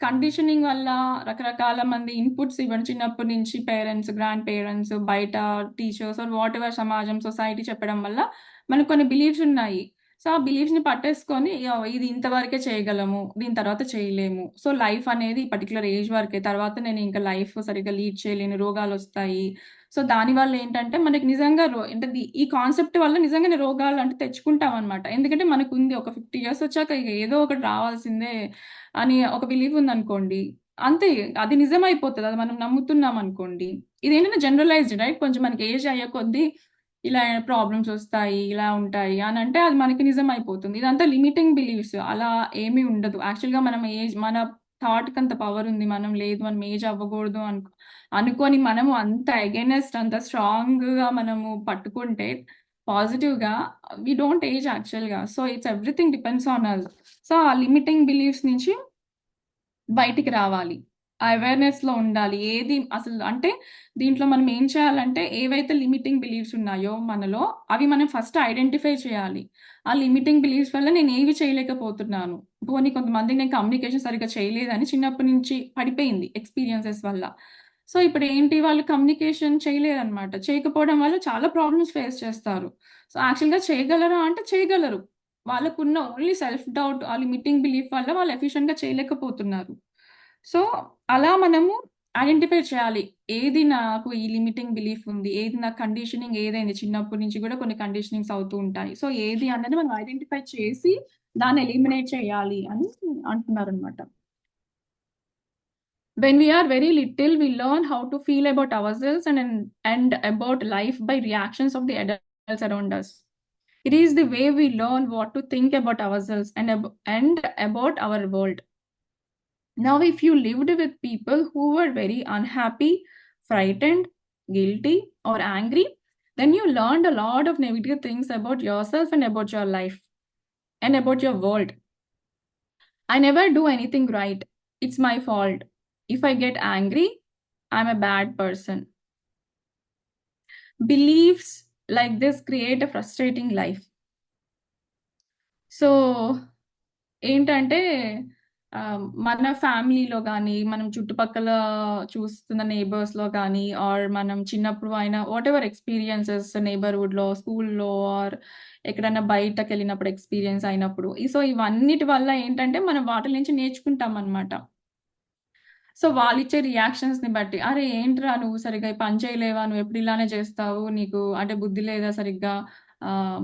కండిషనింగ్ వల్ల రకరకాల మంది ఇన్‌పుట్స్ ఇవ్వడం చిన్నప్పటి నుంచి పేరెంట్స్, గ్రాండ్ పేరెంట్స్, బయట టీచర్స్ ఆర్ వాటెవర్ సమాజం, సొసైటీ చెప్పడం వల్ల మనకు కొన్ని బిలీఫ్స్ ఉన్నాయి. సో ఆ బిలీఫ్స్ ని పట్టేసుకొని ఇది ఇంతవరకే చేయగలము, దీని తర్వాత చేయలేము. సో లైఫ్ అనేది పర్టికులర్ ఏజ్ వరకే, తర్వాత నేను ఇంకా లైఫ్ సరిగ్గా లీడ్ చేయలేను, రోగాలు వస్తాయి. సో దాని వల్ల ఏంటంటే మనకి నిజంగా అంటే ఈ కాన్సెప్ట్ వల్ల నిజంగానే రోగాలు అంటే తెచ్చుకుంటాం అనమాట. ఎందుకంటే మనకు ఉంది ఒక 50 years వచ్చాక ఇక ఏదో ఒకటి రావాల్సిందే అని ఒక బిలీఫ్ ఉందనుకోండి, అంతే, అది నిజమైపోతది. అది మనం నమ్ముతున్నాం అనుకోండి. ఇదేంటంటే జనరలైజ్డ్, రైట్? కొంచెం మనకి ఏజ్ అయ్యే కొద్దీ ఇలా ప్రాబ్లమ్స్ వస్తాయి, ఇలా ఉంటాయి అని అంటే అది మనకి నిజం అయిపోతుంది. ఇదంతా లిమిటింగ్ బిలీఫ్స్. అలా ఏమీ ఉండదు. యాక్చువల్‌గా మనం మన థాట్‌కి అంత పవర్ ఉంది. మనం లేదు, మనం ఏజ్ అవ్వకూడదు అనుకోని మనము అంత అగైనెస్ట్, అంత స్ట్రాంగ్‌గా మనము పట్టుకుంటే పాజిటివ్‌గా, వి డోంట్ ఏజ్ యాక్చువల్‌గా. So it's everything depends on us. So ఆ లిమిటింగ్ బిలీఫ్స్ నుంచి బయటికి రావాలి. ఆ అవేర్‌నెస్‌లో ఉండాలి. ఏది అసలు అంటే దీంట్లో మనం ఏం చేయాలంటే ఏవైతే లిమిటింగ్ బిలీఫ్స్ ఉన్నాయో మనలో, అవి మనం ఫస్ట్ ఐడెంటిఫై చేయాలి. ఆ లిమిటింగ్ బిలీఫ్స్ వల్ల నేను ఏవి చేయలేకపోతున్నాను. పోనీ కొంతమందికి నేను కమ్యూనికేషన్ సరిగ్గా చేయలేదని చిన్నప్పటి నుంచి పడిపోయింది ఎక్స్‌పీరియన్సెస్ వల్ల. సో ఇప్పుడేంటి, వాళ్ళు కమ్యూనికేషన్ చేయలేరనమాట. చేయకపోవడం వల్ల చాలా ప్రాబ్లమ్స్ ఫేస్ చేస్తారు. సో యాక్చువల్‌గా చేయగలరా అంటే చేయగలరు. వాళ్ళకున్న ఓన్లీ సెల్ఫ్ డౌట్, ఆ లిమిటింగ్ బిలీఫ్ వల్ల వాళ్ళు ఎఫిషియెంట్‌గా చేయలేకపోతున్నారు. సో, అలా మనము ఐడెంటిఫై చేయాలి. ఏది నాకు ఈ లిమిటింగ్ బిలీఫ్ ఉంది, ఏది నా కండిషనింగ్ ఏదైంది, చిన్నప్పటి నుంచి గూడా కొన్ని కండిషనింగ్స్ అవుతూ ఉంటాయి. సో, ఏది అన్నది మనం ఐడెంటిఫై చేసి దాన్ని ఎలిమినేట్ చేయాలి అని అంటున్నారనమాట. When we are very little, we learn how to feel about ourselves and about life by reactions of the adults around us. It is the way we learn what to think about ourselves and about our world. Now, if you lived with people who were very unhappy, frightened, guilty, or angry, then you learned a lot of negative things about yourself and about your life and about your world. I never do anything right. It's my fault. If I get angry, I'm a bad person. Beliefs like this create a frustrating life. So, ఏంటంటే మన ఫ్యామిలీలో గానీ, మనం చుట్టుపక్కల చూస్తున్న నెయిబర్స్‌లో గానీ, are మనం చిన్నప్పుడు అయిన వాటెవర్ ఎక్స్‌పీరియన్సెస్ నెయిబర్‌హుడ్‌లో, స్కూల్‌లో ఆర్ ఎక్కడన్నా బయటకెళ్ళినప్పుడు ఎక్స్‌పీరియన్స్ అయినప్పుడు. సో, ఇవన్నిటి వల్ల ఏంటంటే, మనం వాటిల నుంచి నేర్చుకుంటామనమాట. సో, వాళ్ళిచ్చే రియాక్షన్స్‌ని బట్టి, "అరే! ఏంట్రా నువ్వు సరిగ్గా ఈ పని చేయలేవా? నువ్వెప్పుడు ఇలానే చేస్తావు. నీకు అంటే బుద్ధి లేదా సరిగ్గా?" ఆహ్,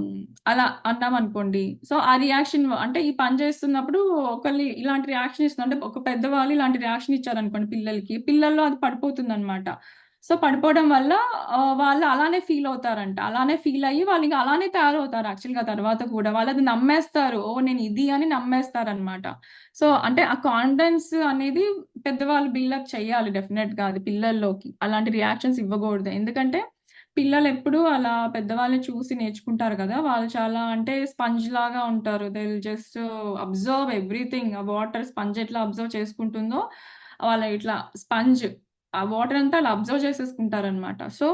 అలా అన్నామనుకోండి. సో, ఆ రియాక్షన్ అంటే ఈ పని చేస్తున్నప్పుడు ఒకళ్ళు ఇలాంటి రియాక్షన్ ఇస్తుంది. అంటే ఒక పెద్దవాళ్ళు ఇలాంటి రియాక్షన్ ఇచ్చారనుకోండి పిల్లలకి, పిల్లల్లో అది పడిపోతుందనమాట. సో, పడిపోవడం వల్ల వాళ్ళు అలానే ఫీల్ అవుతారంట. అలానే ఫీల్ అయ్యి వాళ్ళింక అలానే తయారవుతారు యాక్చువల్‌గా తర్వాత కూడా. వాళ్ళది నమ్మేస్తారు. ఓహ్! నేను ఇది అని నమ్మేస్తారనమాట. సో, అంటే ఆ కాన్ఫిడెన్స్ అనేది పెద్దవాళ్ళు బిల్డప్ చేయాలి డెఫినెట్‌గా అది పిల్లల్లోకి. అలాంటి రియాక్షన్స్ ఇవ్వగూడదు. ఎందుకంటే పిల్లలెప్పుడూ అలా పెద్దవాళ్ళని చూసి నేర్చుకుంటారు గదా! వాళ్ళు చాలా అంటే స్పాంజ్ లాగా ఉంటారు. They will just observe everything. ఆ వాటర్ స్పాంజ్ ఎట్లా అబ్జర్వ్ చేసుకుంటుందో, వాళ్ళ ఇట్లా స్పాంజ్ ఆ వాటర్ అంతా అలా అబ్జర్వ్ చేసేసుకుంటారనమాట. సో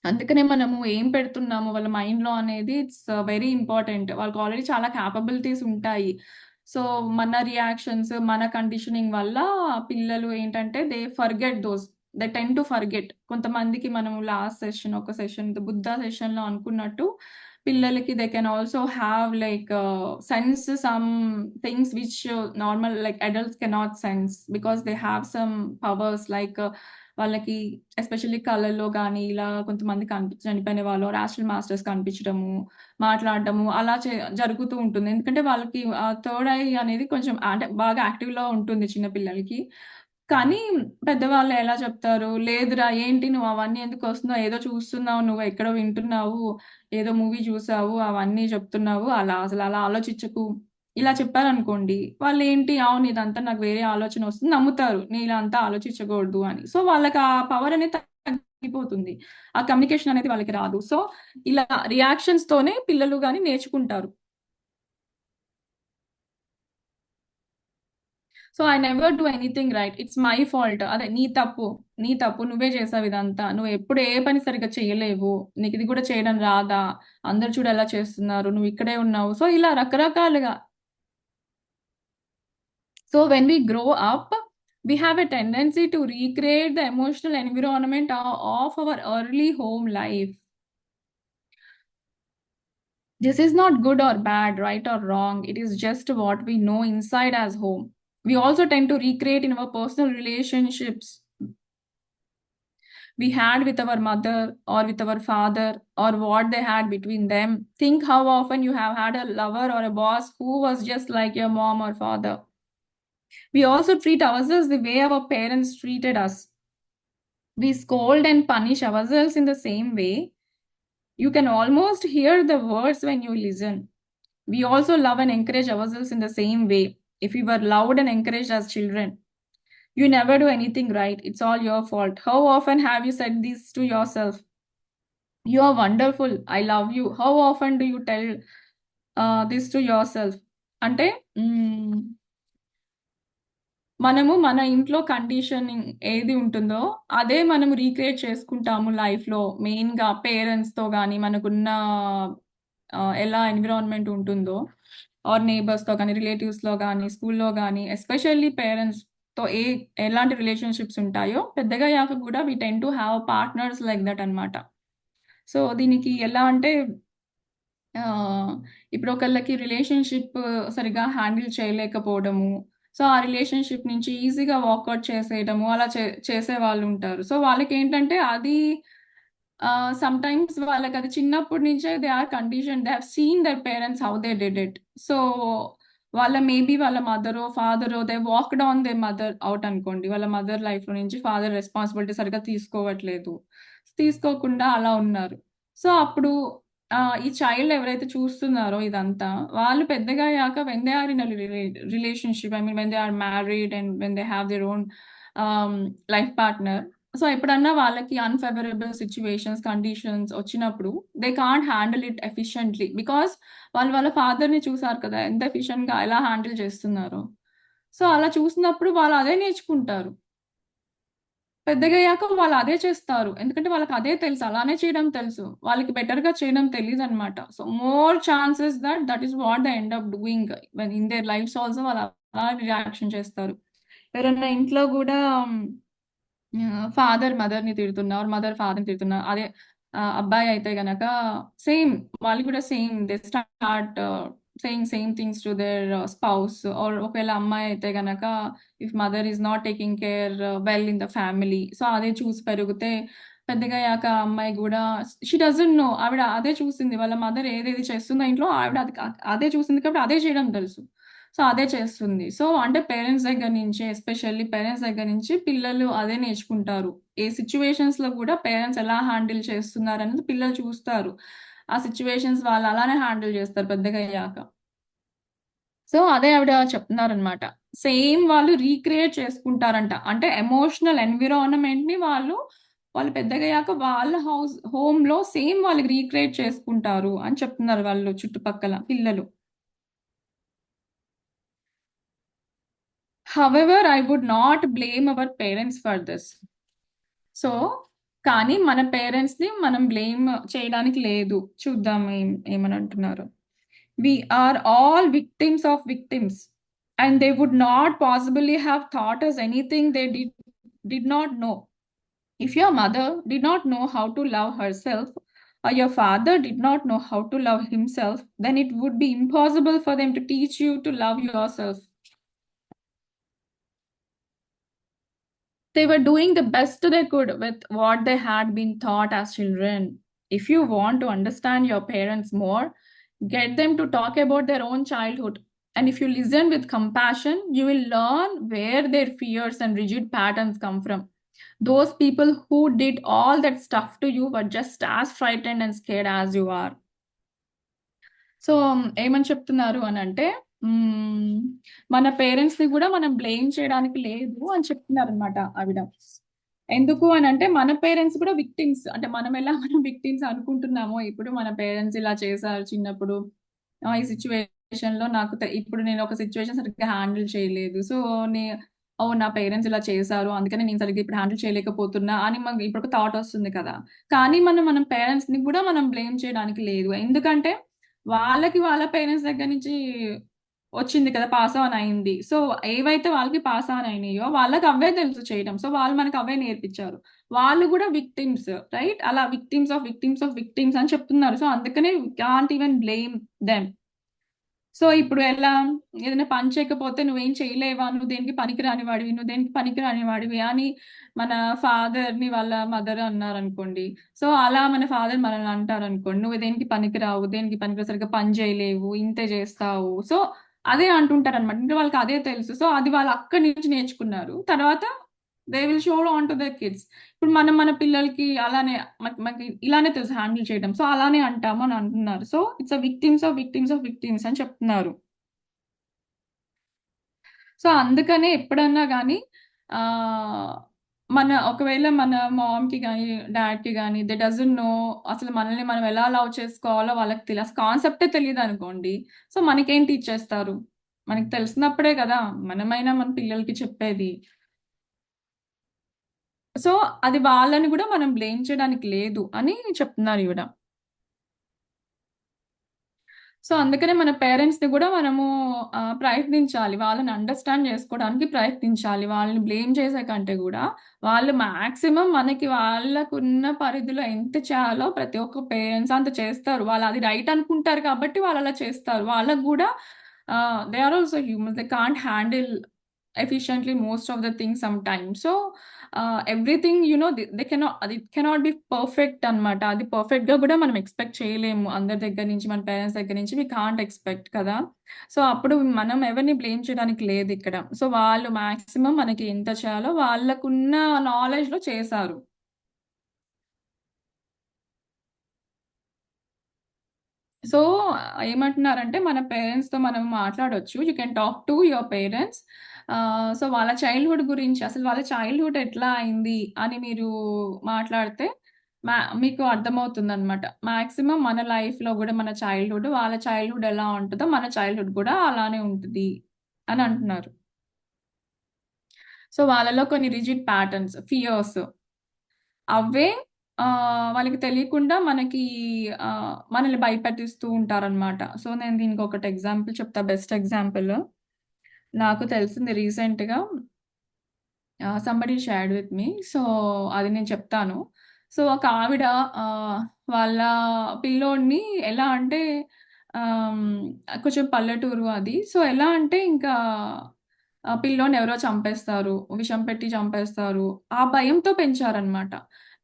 అందుకనే మనము ఏం పెడుతున్నాము వాళ్ళ మైండ్‌లో అనేది ఇట్స్ వెరీ ఇంపార్టెంట్. వాళ్ళకి ఆల్రెడీ చాలా కేపబిలిటీస్ ఉంటాయి. సో, మన రియాక్షన్స్, మన కండిషనింగ్ వల్ల పిల్లలు ఏంటంటే they forget those. They tend to forget. కొంతమందికి మనము లాస్ట్ సెషన్ ఒక సెషన్ బుద్ధ సెషన్‌లో అనుకున్నట్టు పిల్లలకి they can also have like sense some things which normal like adults cannot sense because they have some powers like వాళ్ళకి ఎస్పెషల్లీ కళల్లో గానీ, ఇలా కొంతమంది చనిపోయిన వాళ్ళు యాస్ట్రల్ మాస్టర్స్ కనిపించడము, మాట్లాడడము అలా జరుగుతూ ఉంటుంది. ఎందుకంటే వాళ్ళకి థర్డ్ ఐ అనేది కొంచెం అంటే బాగా యాక్టివ్‌లో ఉంటుంది చిన్న పిల్లలకి. కానీ పెద్దవాళ్ళు ఎలా చెప్తారు, "లేదురా ఏంటి నువ్వు అవన్నీ ఎందుకొస్తున్నావు? ఏదో చూస్తున్నావు, నువ్వు ఎక్కడో వింటున్నావు, ఏదో మూవీ చూసావు, అవన్నీ చెప్తున్నావు. అలా ఆలోచించకు." ఇలా చెప్పారనుకోండి, వాళ్ళేంటి అవును ఇదంతా నాకు వేరే ఆలోచన వస్తుంది నమ్ముతారు. నేను ఇలా అంతా ఆలోచించకూడదు అని. సో, వాళ్ళకి ఆ పవర్ అనేది తగ్గిపోతుంది. ఆ కమ్యూనికేషన్ అనేది వాళ్ళకి రాదు. సో, ఇలా రియాక్షన్స్‌తోనే పిల్లలు గాని నేర్చుకుంటారు. So, I never do anything right. It's my fault. అదే నీ తప్పు. నీ తప్పు. నువ్వే చేసావు ఇదంతా. నువ్వెప్పుడు ఏ పని సరిగ్గా చేయలేవు. నీకిది కూడా చేయడం రాదా? అందరూ చూడు ఎలా చేస్తున్నారు. నువ్వు ఇక్కడే ఉన్నావు. సో, ఇలా రకరకాలుగా. So when we grow up, we have a tendency to recreate the emotional environment of our early home life. This is not good or bad, right or wrong. It is just what we know inside as home. We also tend to recreate in our personal relationships we had with our mother or with our father or what they had between them. Think how often you have had a lover or a boss who was just like your mom or father. We also treat ourselves the way our parents treated us. We scold and punish ourselves in the same way. You can almost hear the words when you listen. We also love and encourage ourselves in the same way. If we were loved and encouraged as children, you never do anything right. It's all your fault. How often have you said this to yourself? You are wonderful. I love you. How often do you tell this to yourself? అంటే మ్మ్, మనము మన ఇంట్లో conditioning ఏది ఉంటుందో అదే మనం recreate చేసుకుంటాము లైఫ్లో. మెయిన్గా పేరెంట్స్తో కానీ మనకున్న ఎలా ఎన్విరాన్మెంట్ ఉంటుందో ఆర్ నేబర్స్తో కానీ రిలేటివ్స్లో కానీ స్కూల్లో కానీ ఎస్పెషల్లీ పేరెంట్స్తో ఎలాంటి రిలేషన్షిప్స్ ఉంటాయో పెద్దగా అయ్యాక కూడా we tend to have partners like that అన్నమాట. సో దీనికి ఎలా అంటే ఇప్పుడు ఒకళ్ళకి రిలేషన్షిప్ సరిగా హ్యాండిల్ చేయలేకపోవడము, సో ఆ రిలేషన్షిప్ నుంచి ఈజీగా వాకౌట్ చేసేయడము అలా చేసే వాళ్ళు ఉంటారు. సో వాళ్ళకేంటంటే అది సమ్‌టైమ్స్ వాళ్ళకది చిన్నప్పటి నుంచే they are conditioned. They have seen their parents how they did it. So maybe వాళ్ళ మదరో, ఫాదరో they walked on their mother out అనుకోండి. వాళ్ళ మదర్ లైఫ్‌లో నుంచి ఫాదర్ రెస్పాన్సిబిలిటీ సరిగ్గా తీసుకోవట్లేదు. తీసుకోకుండా అలా ఉన్నారు. సో అప్పుడు ఈ చైల్డ్ ఎవరైతే చూస్తున్నారో ఇదంతా, వాళ్ళు పెద్దగా అయ్యాక when they are in a relationship, I mean when they are married and when they have their own life partner. So ఎప్పుడన్నా వాళ్ళకి అన్‌ఫేవరబుల్ సిట్యుయేషన్స్, కండిషన్స్ వచ్చినప్పుడు they can't handle it efficiently. Because వాళ్ళు వాళ్ళ ఫాదర్‌ని చూసారు కదా! ఎంత ఎఫిషియెంట్‌గా ఎలా హ్యాండిల్ చేస్తున్నారో. సో అలా చూసినప్పుడు వాళ్ళు అదే నేర్చుకుంటారు. పెద్దగయ్యాక వాళ్ళు అదే చేస్తారు. ఎందుకంటే వాళ్ళకి అదే తెలుసు. అలానే చేయడం తెలుసు. వాళ్ళకి బెటర్‌గా చేయడం తెలీదనమాట. So more chances that is what they end up doing when in there lifes also వాళ్ళు అలా రియాక్షన్ చేస్తారు. ఎవరైనా ఇంట్లో గూడా ఫాదర్ మదర్‌ని తిడుతున్నా, ఆర్ మదర్ ఫాదర్‌ని తిడుతున్నా. అదే అబ్బాయి అయితే గనక సేమ్ వాళ్ళు కూడా same they start saying same things to their spouse. Or ఒకవేళ అమ్మాయి అయితే గనక if mother is not taking care well in the family. So అదే చూసి పెరిగితే పెద్దగయ్యాక అమ్మాయి గూడా షీ డజంట్ నో. ఆవిడ అదే చూసింది. వాళ్ళ మదర్ ఏదేది చేస్తుందో ఇంట్లో ఆవిడ అదే చూసింది కాబట్టి అదే చేయడం తెలుసు. సో అదే చేస్తుంది. సో అంటే పేరెంట్స్ దగ్గర నుంచి ఎస్పెషల్లీ పేరెంట్స్ దగ్గర నుంచి పిల్లలు అదే నేర్చుకుంటారు. ఏ సిట్యుయేషన్స్‌లో కూడా పేరెంట్స్ ఎలా హ్యాండిల్ చేస్తున్నారనేది పిల్లలు చూస్తారు. ఆ సిట్యుయేషన్స్ వాళ్ళు అలానే హ్యాండిల్ చేస్తారు పెద్దగయ్యాక. సో అదే ఆవిడ చెప్తున్నారనమాట. సేమ్ వాళ్ళు రీక్రియేట్ చేసుకుంటారంట. అంటే ఎమోషనల్ ఎన్విరాన్మెంట్‌ని వాళ్ళు పెద్దగయ్యాక వాళ్ళ హోమ్‌లో సేమ్ వాళ్ళకి రీక్రియేట్ చేసుకుంటారు అని చెప్తున్నారు వాళ్ళు చుట్టుపక్కల పిల్లలు. However, I would not blame our parents for this. So, కానీ మన పేరెంట్స్‌ని మనం బ్లేమ్ చేయడానికి లేదు. చూద్దాం ఏమనంటున్నారో. We are all victims of victims, and they would not possibly have taught us anything they did not know. If your mother did not know how to love herself, or your father did not know how to love himself, then it would be impossible for them to teach you to love yourself. They were doing the best they could with what they had been taught as children. If you want to understand your parents more, get them to talk about their own childhood. And if you listen with compassion, you will learn where their fears and rigid patterns come from. Those people who did all that stuff to you were just as frightened and scared as you are. So ఏమని చెప్తున్నారు అనంటే మన పేరెంట్స్‌ని గూడా మనం blame చేయడానికి లేదు అని చెప్తున్నారనమాట ఆవిడ. ఎందుకు అనంటే మన పేరెంట్స్ కూడా విక్టిమ్స్. అంటే మనం విక్టిమ్స్ అనుకుంటున్నామో ఇప్పుడు మన పేరెంట్స్ ఇలా చేశారు చిన్నప్పుడు. ఈ సిట్యుయేషన్‌లో నాకు ఇప్పుడు నేను ఒక సిట్యుయేషన్ సరిగ్గా హ్యాండిల్ చేయలేదు. సో ఓహ్! నా పేరెంట్స్ ఇలా చేశారు. అందుకనే నేను సరిగ్గా ఇప్పుడు హ్యాండిల్ చేయలేకపోతున్నా అని మనకి ఇప్పుడొక థాట్ వస్తుంది కదా! కానీ మన పేరెంట్స్‌ని కూడా మనం బ్లేమ్ చేయడానికి లేదు. ఎందుకంటే వాళ్ళకి వాళ్ళ పేరెంట్స్ దగ్గర నుంచి వచ్చింది కదా, పాస్ ఆన్ అయింది. సో ఏవైతే వాళ్ళకి పాస్ ఆన్ అయినాయో వాళ్ళకి అవే తెలుసు చేయడం. సో వాళ్ళు మనకు అవే నేర్పించారు. వాళ్ళు కూడా విక్టిమ్స్, రైట్? అలా victims of victims of victims అని చెప్తున్నారు. సో అందుకనే can't even blame them. So ఇప్పుడు ఎలా, ఏదైనా పని చేయకపోతే నువ్వేం చేయలేవా, నువ్వు దేనికి పనికిరాని వాడివి, నువ్వు దేనికి పనికిరాని వాడివి అని మన ఫాదర్ని వాళ్ళ మదర్ అన్నారు అనుకోండి. సో అలా మన ఫాదర్ మనల్ని అంటారు అనుకోండి, నువ్వు దేనికి పనికిరావు, దేనికి పనికిరావు, సరిగ్గా పని చేయలేవు, ఇంతే చేస్తావు. సో అదే అంటుంటారు అనమాట. అంటే వాళ్ళకి అదే తెలుసు. సో అది వాళ్ళు అక్కడి నుంచి నేర్చుకున్నారు. తర్వాత they will show on to the kids. ఇప్పుడు మనం మన పిల్లలకి అలానే మనకి ఇలానే తెలుసు హ్యాండిల్ చేయడం. సో అలానే అంటాము అని అంటున్నారు. So it's victims of victims of victims అని చెప్తున్నారు. సో అందుకనే ఎప్పుడన్నా కానీ ఒకవేళ మన మామ్కి కానీ డాడ్కి కానీ దే డజంట్ నో అసలు మనల్ని మనం ఎలా లవ్ చేసుకోవాలో వాళ్ళకి తెలియదు, అసలు కాన్సెప్టే తెలియదు అనుకోండి. సో మనకేం టీచ్ చేస్తారు? మనకి తెలిసినప్పుడే కదా మనమైనా మన పిల్లలకి చెప్పేది. సో అది వాళ్ళని కూడా మనం బ్లేమ్ చేయడానికి లేదు అని చెప్తున్నారు ఈవిడ. సో అందుకనే మన పేరెంట్స్‌ని గూడా మనము ప్రయత్నించాలి. వాళ్ళని అండర్‌స్టాండ్ జేసుకోవడానికి ప్రయత్నించాలి. వాళ్ళని బ్లేమ్ చేసే కంటే గూడా, వాళ్ళు మాక్సిమం మనకి వాళ్ళకున్న పరిధిలో ఎంత చేయాలో ప్రతి ఒక్క పేరెంట్స్ అంత చేస్తారు. వాళ్ళు అది రైట్ అనుకుంటారు కాబట్టి వాళ్ళలా చేస్తారు. వాళ్ళకి గూడా they are also humans. They can't handle efficiently most of the things sometimes. So everything they cannot be perfect అన్నమాట. అది పర్ఫెక్ట్‌గా గూడా మనం ఎక్స్‌పెక్ట్ చేయలేము. అందరి దగ్గర నుంచి, మన పేరెంట్స్ దగ్గర నుంచి వి కాంట్ ఎక్స్‌పెక్ట్ కదా! సో అప్పుడు మనం ఎవరిని బ్లేమ్ చేయడానికి లేదిక్కడ. సో వాళ్ళు మాక్సిమం మనకి ఎంత చేయాలో వాళ్ళకున్న నాలెడ్జ్‌లో చేశారు. సో ఏమంటున్నారంటే మన పేరెంట్స్‌తో మనం మాట్లాడొచ్చు. You can talk to your parents. So వాళ్ళ చైల్డ్‌హుడ్ గురించి, అసలు వాళ్ళ చైల్డ్‌హుడ్ ఎట్లా అయింది అని మీరు మాట్లాడితే మీకు అర్థమవుతుందనమాట. మాక్సిమం మన లైఫ్‌లో గూడా మన చైల్డ్‌హుడ్, వాళ్ళ చైల్డ్‌హుడ్ ఎలా ఉంటదో మన చైల్డ్‌హుడ్ గూడా అలానే ఉంటది అని అంటున్నారు. సో వాళ్ళలో కొన్ని రిజిడ్ ప్యాటర్న్స్, ఫియర్స్ అవే వాళ్ళకి తెలియకుండా మనల్ని భయపెట్టిస్తూ ఉంటారనమాట. సో నేను దీనికొకటి ఎగ్జాంపుల్ చెప్తా. బెస్ట్ ఎగ్జాంపుల్ నాకు తెలిసింది రీసెంట్‌గా somebody shared with me. So అది నేను చెప్తాను. సో ఒక ఆవిడ ఆహ్, వాళ్ళ పిల్లోడిని ఎలా అంటే ఆహ్, కొంచెం పల్లెటూరు అది. సో ఎలా అంటే ఇంకా పిల్లోడిని ఎవరో చంపేస్తారు, విషం పెట్టి చంపేస్తారు. ఆ భయంతో పెంచారనమాట.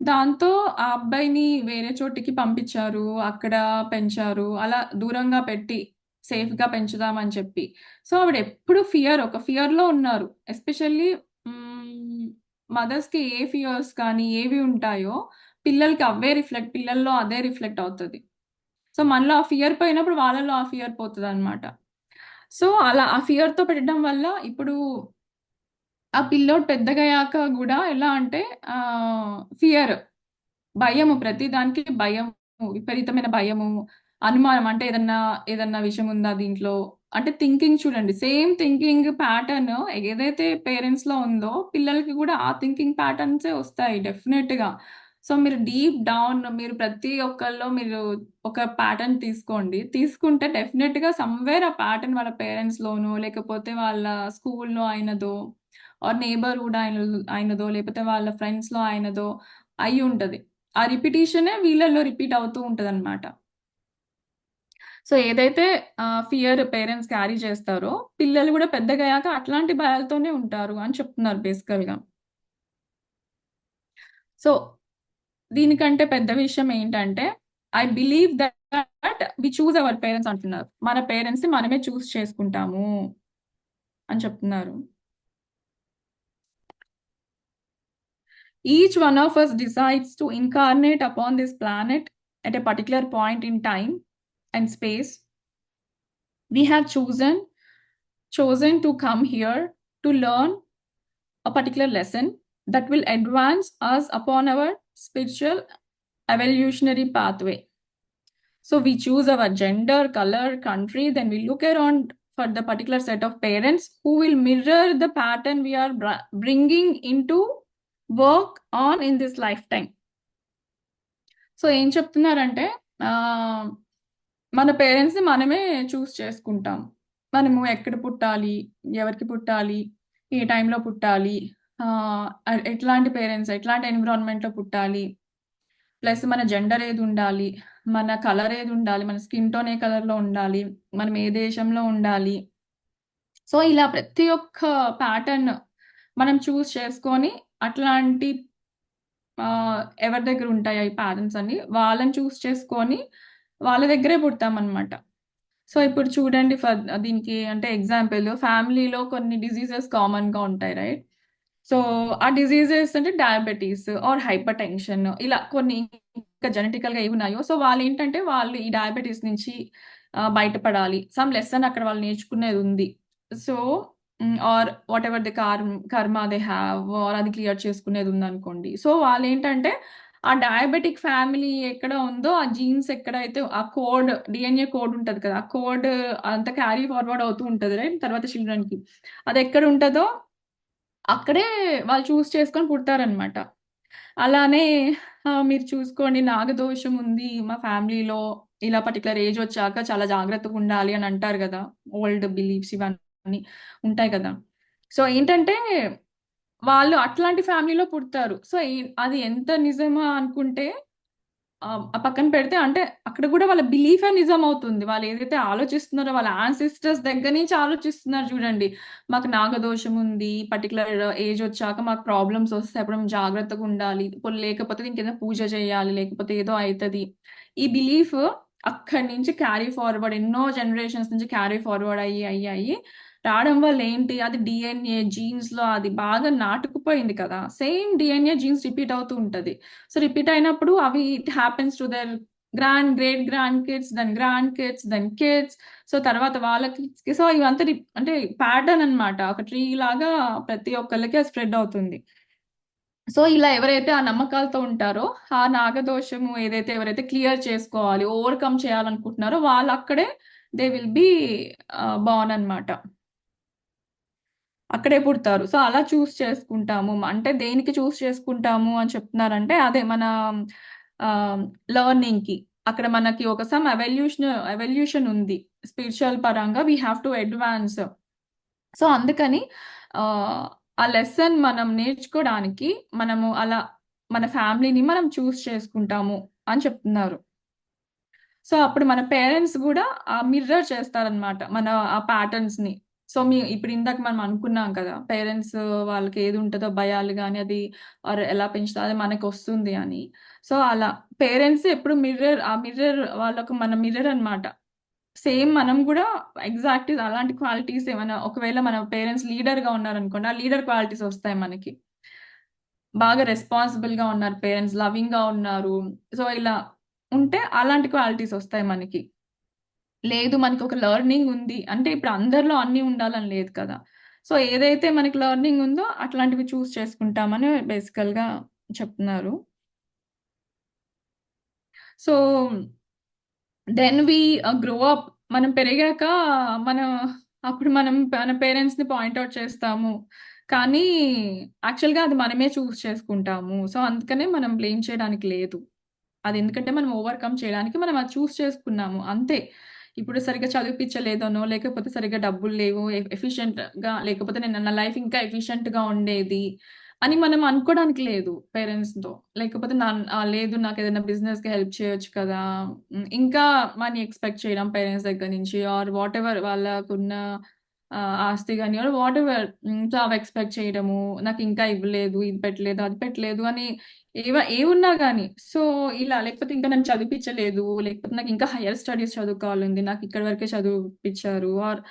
దాంతో ఆ అబ్బాయిని వేరే చోటికి పంపించారు. అక్కడ పెంచారు. అలా దూరంగా పెట్టి సేఫ్‌గా పెంచుదామని చెప్పి. సో ఆవిడెప్పుడు ఒక ఫియర్‌లో ఉన్నారు. ఎస్పెషల్లీ హ్మ్. మదర్స్‌కి ఏ ఫియర్స్ కానీ ఏవి ఉంటాయో పిల్లలకి పిల్లల్లో అదే రిఫ్లెక్ట్ అవుతది. సో మనలో ఆ ఫియర్ పోయినప్పుడు వాళ్ళలో ఆ ఫియర్ పోతదనమాట. సో అలా ఆ ఫియర్‌తో పెట్టడం వల్ల ఇప్పుడు ఆ పిల్లోడు పెద్దగయ్యాక గూడా ఎలా అంటే ఫియర్, భయము, ప్రతి దానికి భయము, విపరీతమైన భయము, అనుమానం. అంటే ఏదన్నా విషయం ఉందా దీంట్లో? అంటే థింకింగ్ చూడండి. సేమ్ థింకింగ్ ప్యాటర్న్ ఏదైతే పేరెంట్స్‌లో ఉందో పిల్లలకి గూడా ఆ థింకింగ్ ప్యాటర్న్సే వస్తాయి డెఫినెట్‌గా. సో మీరు డీప్ డౌన్ మీరు ప్రతి ఒక్కళ్ళలో మీరు ఒక ప్యాటర్న్ తీసుకోండి. తీసుకుంటే డెఫినెట్‌గా సమ్‌వేర్ ఆ ప్యాటర్న్ వాళ్ళ పేరెంట్స్‌లోనో, లేకపోతే వాళ్ళ స్కూల్‌లో అయినదో, ఆర్ నైబర్‌హుడ్ అయినదో, లేకపోతే వాళ్ళ ఫ్రెండ్స్‌లో అయినదో అయ్యుంటది. ఆ రిపిటీషనే వీళ్ళలో రిపీట్ అవుతూ ఉంటదనమాట. సో ఏదైతే ఫియర్ పేరెంట్స్ క్యారీ చేస్తారో, పిల్లలు గూడా పెద్దగయ్యాక అట్లాంటి భయాలతోనే ఉంటారు అని చెప్తున్నారు బేసికల్‌గా. సో దీనికంటే పెద్ద విషయం ఏంటంటే, I believe that we choose our parents అంటున్నారు. మన పేరెంట్స్‌ని మనమే చూజ్ చేసుకుంటాము అని చెప్తున్నారు. Each one of us decides to incarnate upon this planet at a particular point in time and space. We have chosen to come here to learn a particular lesson that will advance us upon our spiritual evolutionary pathway. So we choose our gender, color, country, then we look around for the particular set of parents who will mirror the pattern we are bringing into work on in this lifetime. So ఏం చెప్తున్నారంటే మన పేరెంట్స్‌ని మనమే choose చేసుకుంటాం. మనము ఎక్కడ పుట్టాలి, ఎవరికి పుట్టాలి, ఏ టైంలో పుట్టాలి, ఎట్లాంటి పేరెంట్స్, ఎట్లాంటి ఎన్విరాన్మెంట్లో పుట్టాలి, ప్లస్ మన జెండర్ ఏది ఉండాలి, మన కలర్ ఏది ఉండాలి, మన స్కిన్ టోన్ ఏ కలర్లో ఉండాలి, మనం ఏ దేశంలో ఉండాలి. సో ఇలా ప్రతి ఒక్క ప్యాటర్న్ మనం చూస్ చేసుకొని అట్లాంటి ఎవరి దగ్గర ఉంటాయి ఈ ప్యారెంట్స్ అని వాళ్ళని చూస్ చేసుకొని వాళ్ళ దగ్గరే పుడతామన్నమాట. సో ఇప్పుడు చూడండి దీనికి అంటే ఎగ్జాంపుల్ ఫ్యామిలీలో కొన్ని డిసీజెస్ కామన్గా ఉంటాయి, రైట్? సో ఆ డిసీజెస్ అంటే డయాబెటీస్ ఆర్ హైపర్ టెన్షన్ ఇలా కొన్ని ఇంకా జెనెటికల్గా ఏవి ఉన్నాయో, సో వాళ్ళు ఏంటంటే వాళ్ళు ఈ డయాబెటీస్ నుంచి బయటపడాలి, సమ్ లెసన్ అక్కడ వాళ్ళు నేర్చుకునేది ఉంది. So or whatever the karma they have or అది క్లియర్ చేసుకునేది ఉందనుకోండి. సో వాళ్ళు ఏంటంటే ఆ డయాబెటిక్ ఫ్యామిలీ ఎక్కడ ఉందో ఆ జీన్స్ ఎక్కడైతే ఆ కోడ్ డిఎన్ఏ కోడ్ ఉంటుంది కదా, ఆ కోడ్ అంతా క్యారీ ఫార్వర్డ్ అవుతూ ఉంటుంది, రైట్? తర్వాత చిల్డ్రన్కి అది ఎక్కడ ఉంటుందో అక్కడే వాళ్ళు చూస్ చేసుకొని పుడతారనమాట. అలానే మీరు చూసుకోండి, నాగదోషం ఉంది మా ఫ్యామిలీలో, ఇలా పర్టికులర్ ఏజ్ వచ్చాక చాలా జాగ్రత్తగా ఉండాలి అని అంటారు కదా, ఓల్డ్ బిలీఫ్స్ ఇవన్నీ ఉంటాయి కదా. సో ఏంటంటే వాళ్ళు అట్లాంటి ఫ్యామిలీలో పుడతారు. సో అది ఎంత నిజమా అనుకుంటే ఆ పక్కన పెడితే అంటే అక్కడ కూడా వాళ్ళ బిలీఫే నిజం అవుతుంది. వాళ్ళు ఏదైతే ఆలోచిస్తున్నారో వాళ్ళ యాన్సిస్టర్స్ దగ్గర నుంచి ఆలోచిస్తున్నారు చూడండి. మాకు నాగదోషం ఉంది, పర్టికులర్ ఏజ్ వచ్చాక మాకు ప్రాబ్లమ్స్ వస్తాయి, అప్పుడు మేము జాగ్రత్తగా ఉండాలి, లేకపోతే ఇంకేదైనా పూజ చేయాలి, లేకపోతే ఏదో అవుతుంది. ఈ బిలీఫ్ అక్కడి నుంచి క్యారీ ఫార్వర్డ్ ఎన్నో జనరేషన్స్ నుంచి క్యారీ ఫార్వర్డ్ అయ్యి రావడం వల్ల ఏంటి, అది డిఎన్ఏ జీన్స్ లో అది బాగా నాటుకుపోయింది కదా. సేమ్ డిఎన్ఏ జీన్స్ రిపీట్ అవుతూ ఉంటది. సో రిపీట్ అయినప్పుడు అవి it happens to their great grand kids, then grand kids, then kids. So తర్వాత వాళ్ళకి, సో ఇవంతా అంటే ప్యాటర్న్ అన్నమాట, ఒక ట్రీ లాగా ప్రతి ఒక్కళ్ళకి స్ప్రెడ్ అవుతుంది. సో ఇలా ఎవరైతే ఆ నమ్మకాలతో ఉంటారో ఆ నాగదోషము ఏదైతే ఎవరైతే క్లియర్ చేసుకోవాలి, ఓవర్కమ్ చేయాలనుకుంటున్నారో వాళ్ళు అక్కడే దే విల్ బి బాన్ అన్నమాట, అక్కడే పుడతారు. సో అలా చూస్ చేసుకుంటాము. అంటే దేనికి చూస్ చేసుకుంటాము అని చెప్తున్నారంటే అదే మన లెర్నింగ్‌కి. అక్కడ మనకి ఒక సమ్ ఎవల్యూషన్ ఉంది. స్పిరిచువల్ పరంగా we have to advance. So అందుకని ఆహ్, ఆ లెసన్ మనం నేర్చుకోవడానికి మనము అలా మన ఫ్యామిలీని మనం చూస్ చేసుకుంటాము అని చెప్తున్నారు. సో అప్పుడు మన పేరెంట్స్ గూడా మిర్రర్ చేస్తారనమాట మన ఆ ప్యాటర్న్స్‌ని. సో ఇప్పుడు ఇందాక మనం అనుకున్నాం కదా, పేరెంట్స్ వాళ్ళకి ఏది ఉంటదో భయాలు గాని అది ఆర్ ఎలా పెంచుతారో అది మనకొస్తుంది అని. సో అలా పేరెంట్స్ ఎప్పుడు ఆ మిర్రర్ వాళ్ళకు మన మిర్రర్ అన్నమాట. సేమ్ మనం గూడా ఎగ్జాక్ట్ అలాంటి క్వాలిటీస్ ఏమైనా ఒకవేళ మన పేరెంట్స్ లీడర్‌గా ఉన్నారనుకోండి, ఆ లీడర్ క్వాలిటీస్ వస్తాయి మనకి. బాగా రెస్పాన్సిబుల్‌గా ఉన్నారు పేరెంట్స్, లవింగ్‌గా ఉన్నారు. సో ఇలా ఉంటే అలాంటి క్వాలిటీస్ వస్తాయి మనకి. లేదు మనకి ఒక లెర్నింగ్ ఉంది అంటే ఇప్పుడు అందరిలో అన్నీ ఉండాలని లేదు కదా. సో ఏదైతే మనకి లెర్నింగ్ ఉందో అట్లాంటివి చూస్ చేసుకుంటామని బేసికల్‌గా చెప్తున్నారు. So then we grow up. మనం పెరిగాక మనం మన పేరెంట్స్‌ని పాయింట్ ఔట్ చేస్తాము. కానీ యాక్చువల్‌గా అది మనమే చూస్ చేసుకుంటాము. సో అందుకనే మనం బ్లేమ్ చేయడానికి లేదు. అది ఎందుకంటే మనం ఓవర్‌కమ్ చేయడానికి మనం అది చూస్ చేసుకున్నాము అంతే. ఇప్పుడు సరిగ్గా చదివిపిచ్చలేదనో, లేకపోతే సరిగ్గా డబ్బులు లేవు, ఎఫిషియంట్‌గా లేకపోతే నేను నా లైఫ్ ఇంకా ఎఫిషియంట్‌గా ఉండేది అని మనం అనుకోవడానికి లేదు పేరెంట్స్‌తో. లేకపోతే లేదు నాకేదైనా బిజినెస్‌కి హెల్ప్ చేయొచ్చు కదా. ఇంకా మనీ ఎక్స్‌పెక్ట్ చేయడం పేరెంట్స్ దగ్గర నుంచి ఆర్ వాటెవర్ వాళ్ళకున్న ఆస్తి గాని ఆర్ వాటెవర్ జాబ్ ఎక్స్‌పెక్ట్ చేయడము. నాకింకా ఇవ్వలేదు, ఇది పెట్టలేదు, అది పెట్టలేదు అని ఏవున్నా గాని. సో ఇలా లేకపోతే ఇంకా నన్ను చదివిపిచ్చలేదు, లేకపోతే నాకింకా హైర్ స్టడీస్ చదువుకోవాలుంది, నాకిక్కడి వరకే చదివిపిచ్చారు ఆర్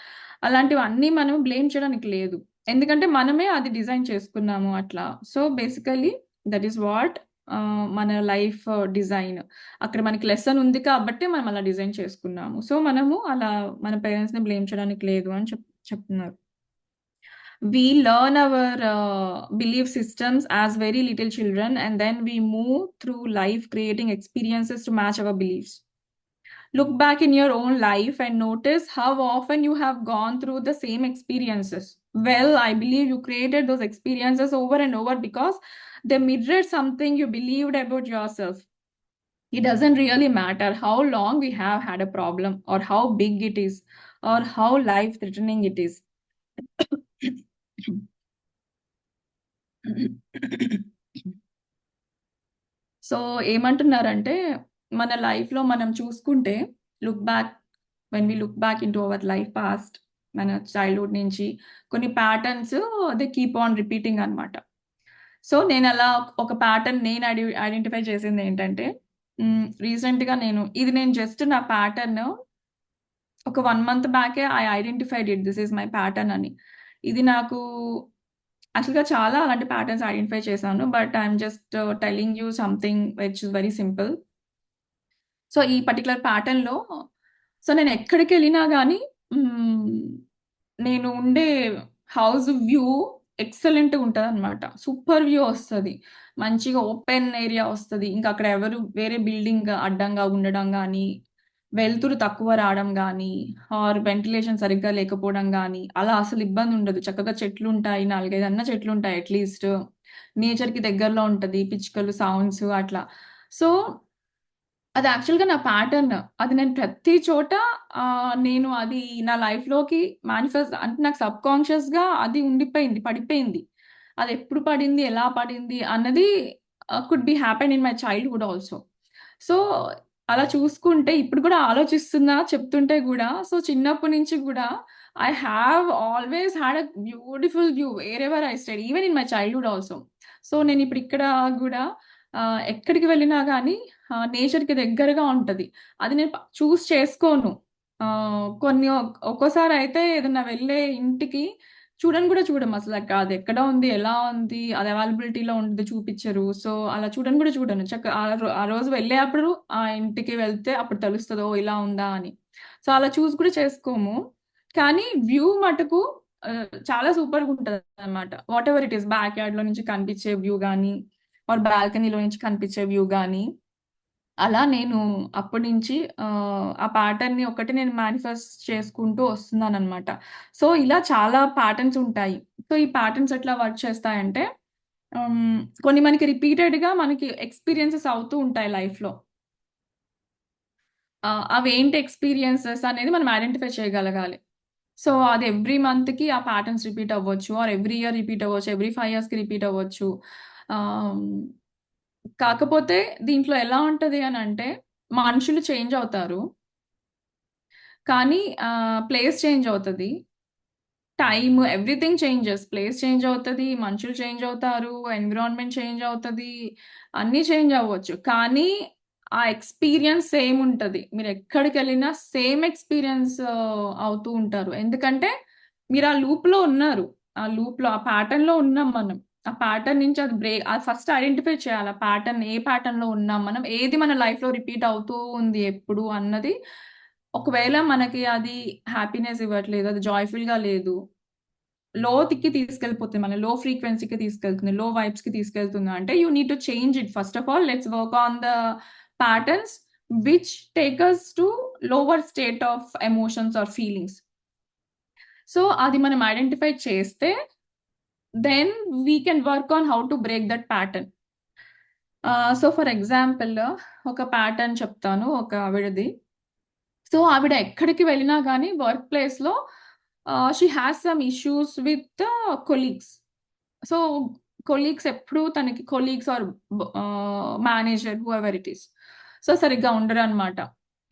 అలాంటివన్నీ మనం బ్లేమ్ చేయడానికి లేదు. ఎందుకంటే మనమే అది డిజైన్ చేసుకున్నాము అట్లా. So basically that is what మన లైఫ్ డిజైన్. అక్కడ మనకి లెసన్ ఉంది కాబట్టి మనం అలా డిజైన్ చేసుకున్నాము. సో మనము అలా మన పేరెంట్స్‌ని బ్లేమ్ చేయడానికి లేదు అని చెప్తున్నారు. We learn our belief systems as very little children, and then we move through life creating experiences to match our beliefs. Look back in your own life and notice how often you have gone through the same experiences. Well, I believe you created those experiences over and over because they mirrored something you believed about yourself. It doesn't really matter how long we have had a problem or how big it is or how life threatening it is. So ఏమంటున్నారంటే మన లైఫ్‌లో మనం చూసుకుంటే look back look back into our life past మన childhood నుంచి కొన్ని patterns they keep on repeating అన్నమాట. So నేనలా ఒక ప్యాటర్న్ నేను ఐడెంటిఫై చేసిందేంటంటే రీసెంట్‌గా నేను జస్ట్ నా ప్యాటర్న్ ఒక 1 మంత్ బ్యాకే I identified it. This is my pattern అని. ఇది నాకు యాక్చువల్‌గా చాలా అలాంటి ప్యాటర్న్స్ ఐడెంటిఫై చేశాను. But I am just telling you something which is very simple. So ఈ పర్టిక్యులర్ ప్యాటర్న్‌లో నేనెక్కడికెళ్ళినా గానీ హ్మ్, నేను ఉండే హౌస్ వ్యూ ఎక్సలెంట్‌గా ఉంటదనమాట. సూపర్ వ్యూ ఒస్తది. మంచిగా ఓపెన్ ఏరియా ఒస్తది. ఇంక అక్కడ ఎవరు వేరే బిల్డింగ్ అడ్డంగా ఉండడం గానీ, వెలుతురు తక్కువ రావడం గానీ, ఆర్ వెంటిలేషన్ సరిగ్గా లేకపోవడం గానీ, అలా అసలు ఇబ్బందుండదు. చక్కగా చెట్లుంటాయి. 4, 5 అన్నా చెట్లుంటాయి అట్‌లీస్ట్. నేచర్‌కి దగ్గరలో ఉంటది. పిచ్చుకలు సౌండ్స్ అట్లా. సో అది యాక్చువల్‌గా నా ప్యాటర్న్. అది నేను ప్రతి చోట నేను అది నా లైఫ్‌లోకి మేనిఫెస్ట్ అంటే నాకు సబ్‌కాన్షియస్‌గా అది ఉండిపోయింది, పడిపోయింది. అదెప్పుడు పడింది, ఎలా పడింది అన్నది could be happen in my childhood also. So, అలా చూసుకుంటే ఇప్పుడు కూడా ఆలోచిస్తున్నా చెప్తుంటే గూడా, సో, చిన్నప్పటి నుంచి గూడా I have always had a beautiful view wherever I stayed even in my childhood also. So, నేనిప్పుడు ఇక్కడ గూడా ఎక్కడికి వెళ్ళినా గానీ నేచర్‌కి దగ్గరగా ఉంటది. అది నేను చూస్ చేసుకోను. కొన్ని ఒక్కోసారయితే ఏదన్నా వెళ్ళే ఇంటికి చూడను గూడా చూడమసల. అదెక్కడ ఉంది? ఎలా ఉంది? అది అవైలబిలిటీలో ఉంటది చూపిచ్చరు. సో, అలా చూడను గూడా చూడను. ఆ రోజు వెళ్ళేప్పుడు ఆ ఇంటికి వెళ్తే అప్పుడు తెలుస్తది. ఓహ్! ఇలా ఉందా అని. సో, అలా చూస్ కూడా చేసుకోము. కానీ వ్యూ మటుకు చాలా సూపర్‌గుంటదనమాట. వాటెవర్ ఇట్ ఈస్ బ్యాక్ యార్డ్‌లో నుంచి కనిపిచ్చే వ్యూ గానీ, ఆర్ బాల్కనీలో నుంచి కనిపిచ్చే వ్యూ గానీ, అలా నేను అప్పటినుంచి ఆ ప్యాటర్న్‌ని ఒకటి నేను మేనిఫెస్ట్ చేసుకుంటూ వస్తున్నాననమాట. సో, ఇలా చాలా ప్యాటర్న్స్ ఉంటాయి. సో, ఈ ప్యాటర్న్స్ ఎట్లా వర్క్ చేస్తాయంటే కొన్ని మనకి రిపీటెడ్‌గా మనకి ఎక్స్‌పీరియన్సెస్ అవుతూ ఉంటాయి లైఫ్‌లో. అవేంటి ఎక్స్‌పీరియన్సెస్ అనేది మనం ఐడెంటిఫై చేయగలగాలి. సో, అది ఎవ్రీ మంత్‌కి ఆ ప్యాటర్న్స్ రిపీట్ అవ్వచ్చు. ఆర్ ఎవ్రీ ఇయర్ రిపీట్ అవ్వచ్చు. ఎవ్రీ 5 ఇయర్స్‌కి రిపీట్ అవ్వచ్చు. ఆహ్, కాకపోతే దీంట్లో ఎలా ఉంటది అనంటే మనుషులు చేంజ్ అవుతారు. కానీ ప్లేస్ చేంజ్ అవుతది. Time everything changes. Place change అవుతది. మనుషులు చేంజ్ అవుతారు. ఎన్విరాన్మెంట్ చేంజ్ అవుతది. అన్నీ చేంజ్ అవ్వచ్చు. కానీ ఆ ఎక్స్‌పీరియన్స్ సేమ్ ఉంటది. మీరెక్కడికెళ్ళినా సేమ్ ఎక్స్‌పీరియన్స్ అవుతూ ఉంటారు. ఎందుకంటే మీరు ఆ లూప్‌లో ఉన్నారు. ఆ ప్యాటర్న్‌లో ఉన్నాం మనం. ఆ ప్యాటర్న్ నుంచి అది ఫస్ట్ ఐడెంటిఫై చేయాలి. ఏ ప్యాటర్న్‌లో ఉన్నాం మనం. ఏది మన లైఫ్‌లో రిపీట్ అవుతూ ఉంది ఎప్పుడు అన్నది ఒకవేళ మనకి అది హ్యాపీనెస్ ఇవ్వట్లేదు. అది జాయ్‌ఫుల్‌గా లేదు. లోకి తీసుకెళ్ళిపోతుంది. లో ఫ్రీక్వెన్సీకి తీసుకెళ్తుంది. లో వైబ్స్‌కి తీసుకెళ్తుంది అంటే you need to change it. First of all let's work on the patterns which take us to lower state of emotions or feelings. So, అది మనం ఐడెంటిఫై చేస్తే then we can work on how to break that pattern. So, for example ఒక pattern చెప్తాను ఒక ఆవిడది. So, ఆవిడ ఎక్కడికి వెళ్ళినా గానీ వర్క్ ప్లేస్‌లో she has some issues with colleagues. So, colleagues or manager whoever it is. So, సరిగ్గా ఉండరనమాట.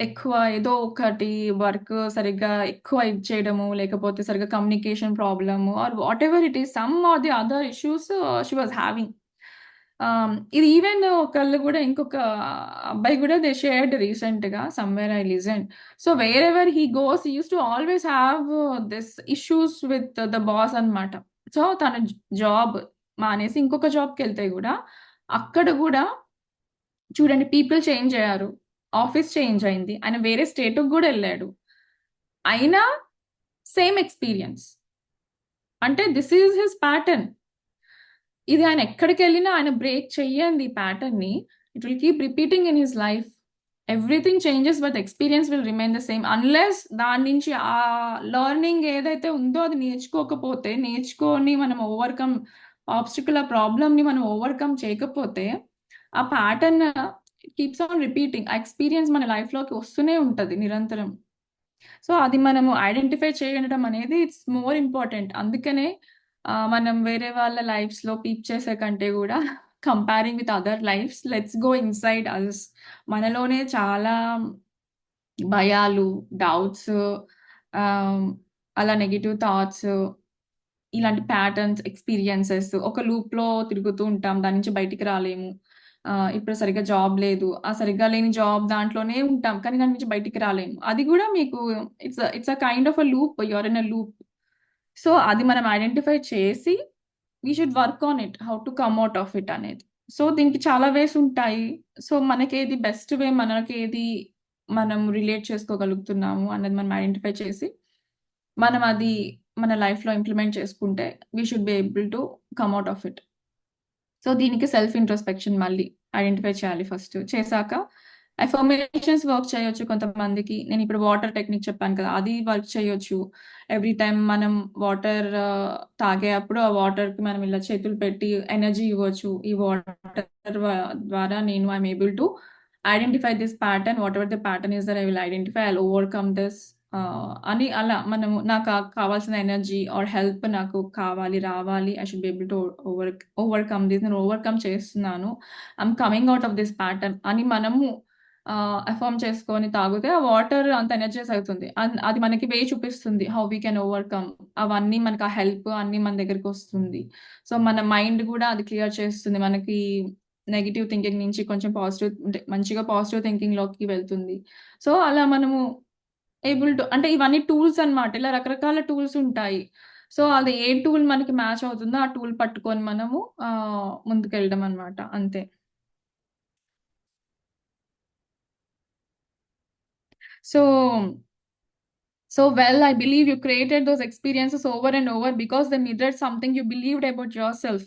ఎక్కువ ఏదో ఒకటి వర్క్ సరిగ్గా ఎక్కువ ఇది చేయడము, లేకపోతే సరిగ్గా communication problem or whatever it is some or the other issues she was having. ఇది ఈవెన్ ఇంకొక అబ్బాయి గూడా దే షేర్డ్ రీసెంట్‌గా somewhere I listened. So, wherever he goes he used to always have this issues with the boss అన్నమాట. So, తన job మానేసి ఇంకొక జాబ్‌కెళ్తే గూడా, అక్కడ గూడా చూడండి పీపుల్ చేంజ్ అయ్యారు. ఆఫీస్ చేంజ్ అయింది. ఆయన వేరే స్టేట్‌కి గూడా ఎళ్ళాడు. అయినా సేమ్ ఎక్స్‌పీరియన్స్. అంటే దిస్ ఈస్ హిస్ ప్యాటర్న్. ఇది ఆయన ఎక్కడికెళ్ళినా ఆయన బ్రేక్ చెయ్యంది ఈ ప్యాటర్న్‌ని. It will keep repeating in his life. Everything changes but experience will remain the same. Unless దాని నుంచి లెర్నింగ్ ఏదైతే ఉందో అది నేర్చుకొని మనం ఆ ప్రాబ్లమ్‌ని మనం ఓవర్‌కమ్ చేయకపోతే, ఆ ప్యాటర్న్ కీప్స్ ఆన్ రిపీటింగ్. ఆ ఎక్స్‌పీరియన్స్ మన లైఫ్‌లోకి వస్తూనే ఉంటది నిరంతరం. సో అది మనము ఐడెంటిఫై చేయడం అనేది ఇట్స్ మోర్ ఇంపార్టెంట్. అందుకనే మనం వేరే వాళ్ళ లైఫ్స్‌లో పీక్ చేసే కంటే గూడా comparing with other lives let's go inside us. మనలోనే చాలా భయాలు, డౌట్స్, ఆహ్, అలా నెగెటివ్ థాట్స్, ఇలాంటి ప్యాటర్న్స్, ఎక్స్‌పీరియన్సెస్ ఒక లూప్‌లో తిరుగుతూ ఉంటాం. దాని నుంచి బయటికి రాలేము. ఇప్పుడు సరిగ్గా జాబ్ లేదు. ఆ సరిగ్గా లేని జాబ్ దాంట్లోనే ఉంటాం. కానీ దాని నుంచి బయటికి రాలేము. అది గూడా మీకు it's a kind of a loop. You are in a loop. So, అది మనం ఐడెంటిఫై చేసి we should work on it. How to come out of it అనేది. సో, దీనికి చాలా వేస్ ఉంటాయి. సో, మనకేది బెస్ట్ వే, మనకేది మనం రిలేట్ చేసుకోగలుగుతున్నాము అన్నది మనం ఐడెంటిఫై చేసి, మనం అది మన లైఫ్‌లో ఇంప్లిమెంట్ చేసుకుంటే we should be able to come out of it. So, దీనికి సెల్ఫ్ ఇంట్రోస్పెక్షన్ మళ్ళీ ఐడెంటిఫై చేయాలి ఫస్ట్. చేశాక అఫర్మేషన్స్ వర్క్ చేయొచ్చు కొంతమందికి. నేనిప్పుడు వాటర్ టెక్నిక్ చెప్పాను కదా! అది వర్క్ చేయొచ్చు. ఎవ్రీ టైమ్ మనం వాటర్ తాగేప్పుడు ఆ వాటర్‌కి మనం ఇలా చేతులు పెట్టి ఎనర్జీ ఇవ్వచ్చు. ఈ వాటర్ ద్వారా నేను I'm able to identify this pattern. Whatever the pattern is that I will identify. I will overcome this అని అలా మనము నాకు కావాల్సిన ఎనర్జీ ఆర్ హెల్ప్ నాకు కావాలి, రావాలి. I should be able to overcome this. నేను ఓవర్‌కమ్ చేస్తున్నాను. I'm coming out of this pattern అని మనము అఫర్మ్ చేసుకొని తాగితే ఆ వాటర్ అంత ఎనర్జైజ్ అవుతుంది. అది మనకి వే చూపిస్తుంది. How we can overcome. అవన్నీ మనకు ఆ హెల్ప్ అన్నీ మన దగ్గరకొస్తుంది. సో, మన మైండ్ గూడా అది క్లియర్ చేస్తుంది. మనకి నెగెటివ్ థింకింగ్ నుంచి కొంచెం పాజిటివ్ అంటే మంచిగా పాజిటివ్ థింకింగ్‌లోకి వెళ్తుంది. సో, అలా మనము ఏబుల్ టు అంటే ఇవన్నీ టూల్స్ అన్నమాట. ఇలా రకరకాల టూల్స్ ఉంటాయి. సో, అది ఏ టూల్ మనకి మ్యాచ్ అవుతుందో ఆ టూల్ పట్టుకొని మనము ముందుకెళ్ళడం అన్నమాట. అంతే. So well, I believe you created those experiences over and over because they mirrored something you believed about yourself.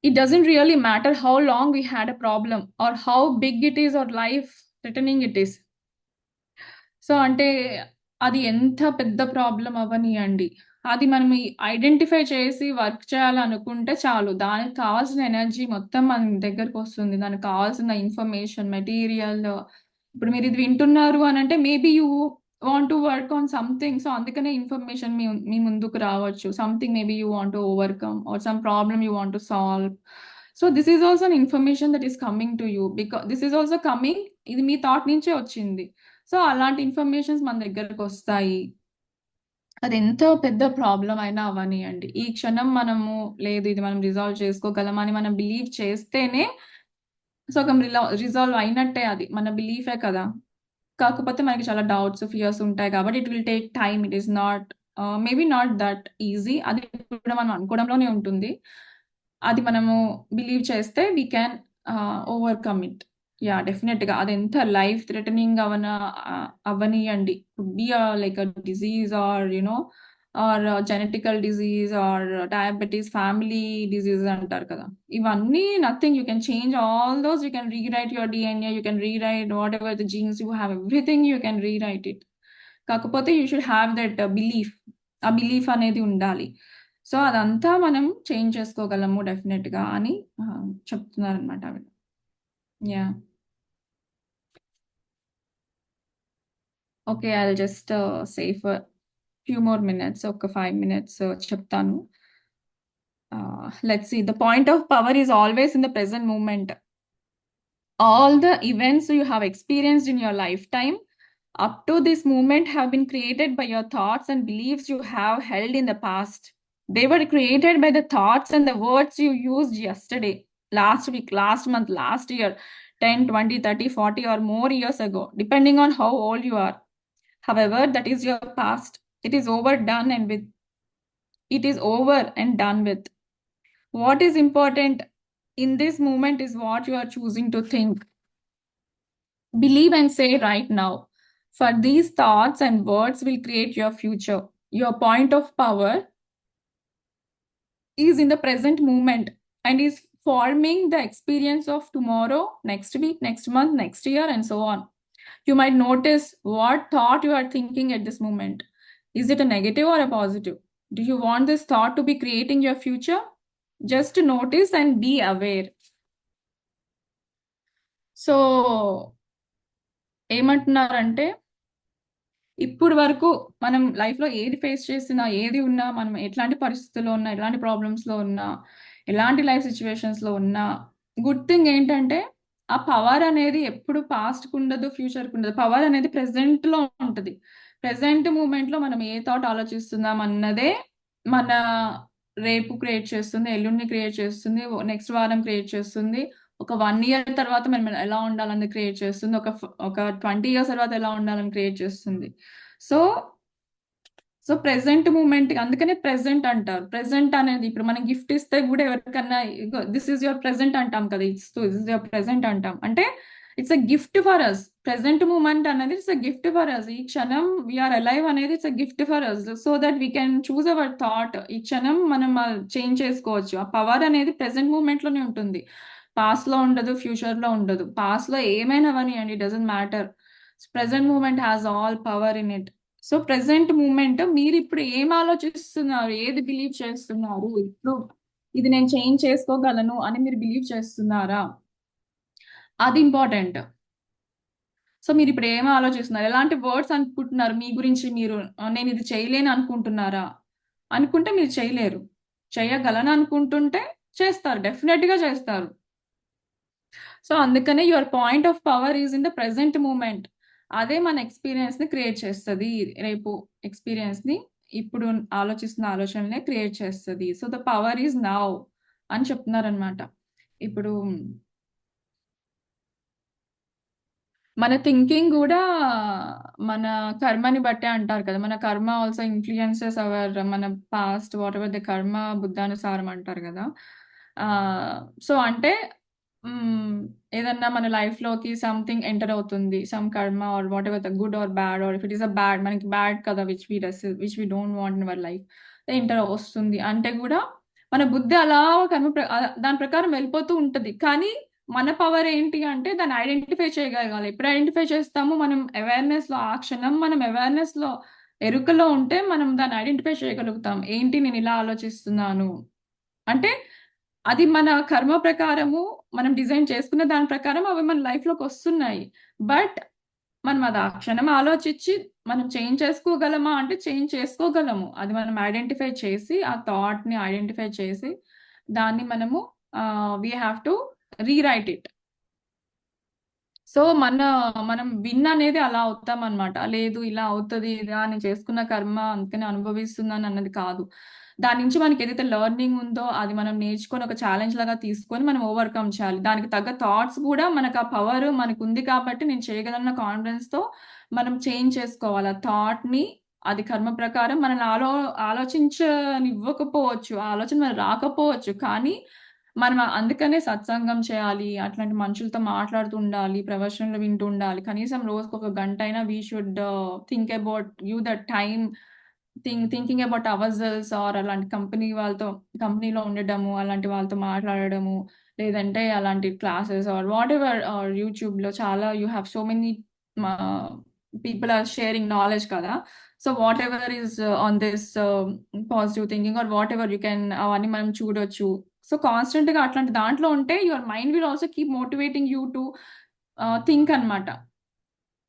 It doesn't really matter how long we had a problem or how big it is or life threatening it is. So, అంటే అది ఎంత పెద్ద problem అవ్వనియండి. అది మనం identify చేసి work చేయాలనుకుంటే చాలు. దానికి కావాల్సిన ఎనర్జీ మొత్తం మన దగ్గరకొస్తుంది. దానికి కావాల్సిన ఇన్ఫర్మేషన్, మెటీరియల్ ఇప్పుడు మీరిది వింటున్నారు అనంటే maybe you want to work on something. So, అందుకనే ఇన్ఫర్మేషన్ మీ ముందుకు రావచ్చు. Something maybe you want to overcome or some problem you want to solve. So, this is also an information that is coming to you. This is also coming ఇది మీ thought నుంచే వచ్చింది. So, అలాంటి informations మన దగ్గరకొస్తాయి. అదెంత పెద్ద problem అయినా అవ్వనియండి. ఈ క్షణం మనము లేదు ఇది మనం రిజాల్వ్ చేసుకోగలం అని మనం బిలీవ్ చేస్తేనే సగం రిజాల్వ్ అయినట్టే అది. మన బిలీఫే కదా! కాకపోతే మనకి చాలా డౌట్స్, ఫియర్స్ ఉంటాయి కాబట్టి it will take time. It is not maybe not that easy. అది కూడా మనం అనుకోవడంలోనే ఉంటుంది. అది మనము బిలీవ్ చేస్తే we can overcome it. Yeah! డెఫినెట్‌గా. అదెంత లైఫ్ థ్రెటనింగ్ అవ్వనియండి. Could be like a disease or or genetical disease or diabetes, family disease అంటారు కదా! ఇవన్నీ nothing. You can change all those. You can rewrite your DNA. You can rewrite whatever the genes you have everything you can rewrite it. కాకపోతే you should have that belief. ఆ belief అనేది ఉండాలి. So, అదంతా మనం change చేసుకోగలము డెఫినెట్‌గా అని చెప్తున్నారనమాట ఆవిడ. Yeah! Okay. I will just say for few more minutes. ఒక 5 మినిట్స్ చెప్తాను. Let's see. The point of power is always in the present moment. All the events you have experienced in your lifetime up to this moment have been created by your thoughts and beliefs you have held in the past. They were created by the thoughts and the words you used yesterday, last week, last month, last year, 10, 20, 30, 40, or more years ago, depending on how old you are. However, that is your past. It is overdone and with it is over and done with. What is important in this moment is what you are choosing to think, believe, and say right now. For these thoughts and words will create your future. Your point of power is in the present moment and is forming the experience of tomorrow, next week, next month, next year, and so on. You might notice what thought you are thinking at this moment. Is it a negative or a positive? Do you want this thought to be creating your future? Just to notice and be aware. So, ఏమంటున్నారంటే ఇప్పుడు వరకు మనం లైఫ్లో ఏది face చేసినా, ఏది ఉన్నా, మనం ఎట్లాంటి పరిస్థితుల్లో ఉన్నా, ఎలాంటి ప్రాబ్లమ్స్లో ఉన్నా, ఎలాంటి లైఫ్ సిచ్యువేషన్స్లో ఉన్నా, గుడ్ థింగ్ ఏంటంటే ఆ పవర్ అనేది ఎప్పుడు పాస్ట్కి ఉండదు, ఫ్యూచర్కి ఉండదు. పవర్ అనేది ప్రెసెంట్లో ఉంటుంది. ప్రెసెంట్ మూమెంట్లో మనం ఏ థాట్ ఆలోచిస్తున్నాం అన్నదే మన రేపు క్రియేట్ చేస్తుంది, ఎల్లుండిని క్రియేట్ చేస్తుంది, నెక్స్ట్ వారం క్రియేట్ చేస్తుంది, ఒక 1 ఇయర్ తర్వాత మనం ఎలా ఉండాలని క్రియేట్ చేస్తుంది, ఒక 20 ఇయర్స్ తర్వాత ఎలా ఉండాలని క్రియేట్ చేస్తుంది. సో సో ప్రెసెంట్ మూమెంట్ అందుకనే ప్రెసెంట్ అంటారు. ప్రెసెంట్ అనేది ఇప్పుడు మనం గిఫ్ట్ ఇస్తే కూడా ఎవరికన్నా దిస్ ఈజ్ యువర్ ప్రెసెంట్ అంటాం కదా, ఇట్స్ దిస్ యువర్ ప్రెసెంట్ అంటాం అంటే it's a gift for us. Present moment అనేది it's a gift for us. ఈ క్షణం వీఆర్ అలైవ్ అనేది it's a gift for us, so that we can choose our thought. ఈ క్షణం మనం చేంజ్ చేసుకోవచ్చు. ఆ పవర్ అనేది ప్రెసెంట్ మూమెంట్ లోనే ఉంటుంది, పాస్ట్ లో ఉండదు, ఫ్యూచర్ లో ఉండదు. పాస్ట్ లో ఏమైనా అవనివ్వండి, doesn't matter. Present moment has all power in it. So present moment మీరు ఇప్పుడు ఏం ఆలోచిస్తున్నారు, ఏది బిలీవ్ చేస్తున్నారు, ఇప్పుడు ఇది నేను చేంజ్ చేసుకోగలను అని మీరు బిలీవ్ చేస్తున్నారా, అది ఇంపార్టెంట్. సో మీరు ఇప్పుడు ఏం ఆలోచిస్తున్నారు, ఎలాంటి వర్డ్స్ అనుకుంటున్నారు మీ గురించి మీరు, నేను ఇది చేయలేను అనుకుంటున్నారా? అనుకుంటే మీరు చేయలేరు. చేయగలను అనుకుంటుంటే చేస్తారు, డెఫినెట్ గా చేస్తారు. సో అందుకనే your point of power is in the present moment. అదే మన ఎక్స్పీరియన్స్ ని క్రియేట్ చేస్తుంది. రేపు ఎక్స్పీరియన్స్ ని ఇప్పుడు ఆలోచిస్తున్న ఆలోచనలే క్రియేట్ చేస్తుంది. So the power is now అని చెప్తున్నారనమాట. ఇప్పుడు మన థింకింగ్ కూడా మన కర్మని బట్టే అంటారు కదా. మన కర్మ ఆల్సో ఇన్ఫ్లుయెన్సెస్ అవర్ మన పాస్ట్ వాట్ ఎవర్ ద కర్మ బుద్ధానుసారం అంటారు కదా. సో అంటే మ్, ఏదన్నా మన లైఫ్ లోకి సంథింగ్ ఎంటర్ అవుతుంది, some karma or whatever the good or bad, or if it is a bad, మనకి బ్యాడ్ కదా which we don't want in our life, enter వస్తుంది అంటే కూడా మన బుద్ధి అలా దాని ప్రకారం వెళ్ళిపోతూ ఉంటది. కానీ మన పవర్ ఏంటి అంటే దాన్ని ఐడెంటిఫై చేయగలగాలి. ఎప్పుడు ఐడెంటిఫై చేస్తామో మనం అవేర్నెస్ లో, ఆ క్షణం మనం అవేర్నెస్ లో, ఎరుకలో ఉంటే మనం దాన్ని ఐడెంటిఫై చేయగలుగుతాం. ఏంటి నేను ఇలా ఆలోచిస్తున్నాను అంటే అది మన కర్మ ప్రకారము, మనం డిజైన్ చేసుకున్న దాని ప్రకారం అవి మన లైఫ్ లోకి వస్తున్నాయి. బట్ మనం అది ఆ క్షణం ఆలోచించి మనం చేంజ్ చేసుకోగలమా అంటే చేంజ్ చేసుకోగలము. అది మనం ఐడెంటిఫై చేసి, ఆ థాట్ ని ఐడెంటిఫై చేసి దాన్ని మనము we have to rewrite it. So మనం విన్ అనేది అలా అవుతాం అనమాట. లేదు ఇలా అవుతుంది, ఇదా నేను చేసుకున్న కర్మ అందుకనే అనుభవిస్తున్నాను అన్నది కాదు. దాని నుంచి మనకి ఏదైతే లెర్నింగ్ ఉందో అది మనం నేర్చుకొని ఒక ఛాలెంజ్ లాగా తీసుకొని మనం ఓవర్కమ్ చేయాలి. దానికి తగ్గ థాట్స్ కూడా మనకు ఆ పవర్ మనకు ఉంది కాబట్టి నేను చేయగలన్న కాన్ఫిడెన్స్ తో మనం చేంజ్ చేసుకోవాలి ఆ థాట్ ని. అది కర్మ ప్రకారం మనల్ని ఆలోచించనివ్వకపోవచ్చు, ఆ ఆలోచన మనకు రాకపోవచ్చు. కానీ మనం అందుకనే సత్సంగం చేయాలి, అట్లాంటి మనుషులతో మాట్లాడుతూ ఉండాలి, ప్రవచనాలు వింటూ ఉండాలి. కనీసం రోజుకు ఒక గంట అయినా we should think about you that time, thinking about our selves, or అలాంటి కంపెనీలో ఉండడము, అలాంటి వాళ్ళతో మాట్లాడడము, లేదంటే అలాంటి classes or whatever, or యూట్యూబ్లో చాలా you have so many people are sharing knowledge కదా. So whatever is on this positive thinking or whatever you can, అవన్నీ మనం చూడొచ్చు. సో కాన్స్టెంట్ గా అట్లాంటి దాంట్లో ఉంటే your mind will also keep motivating you to think అన్నమాట.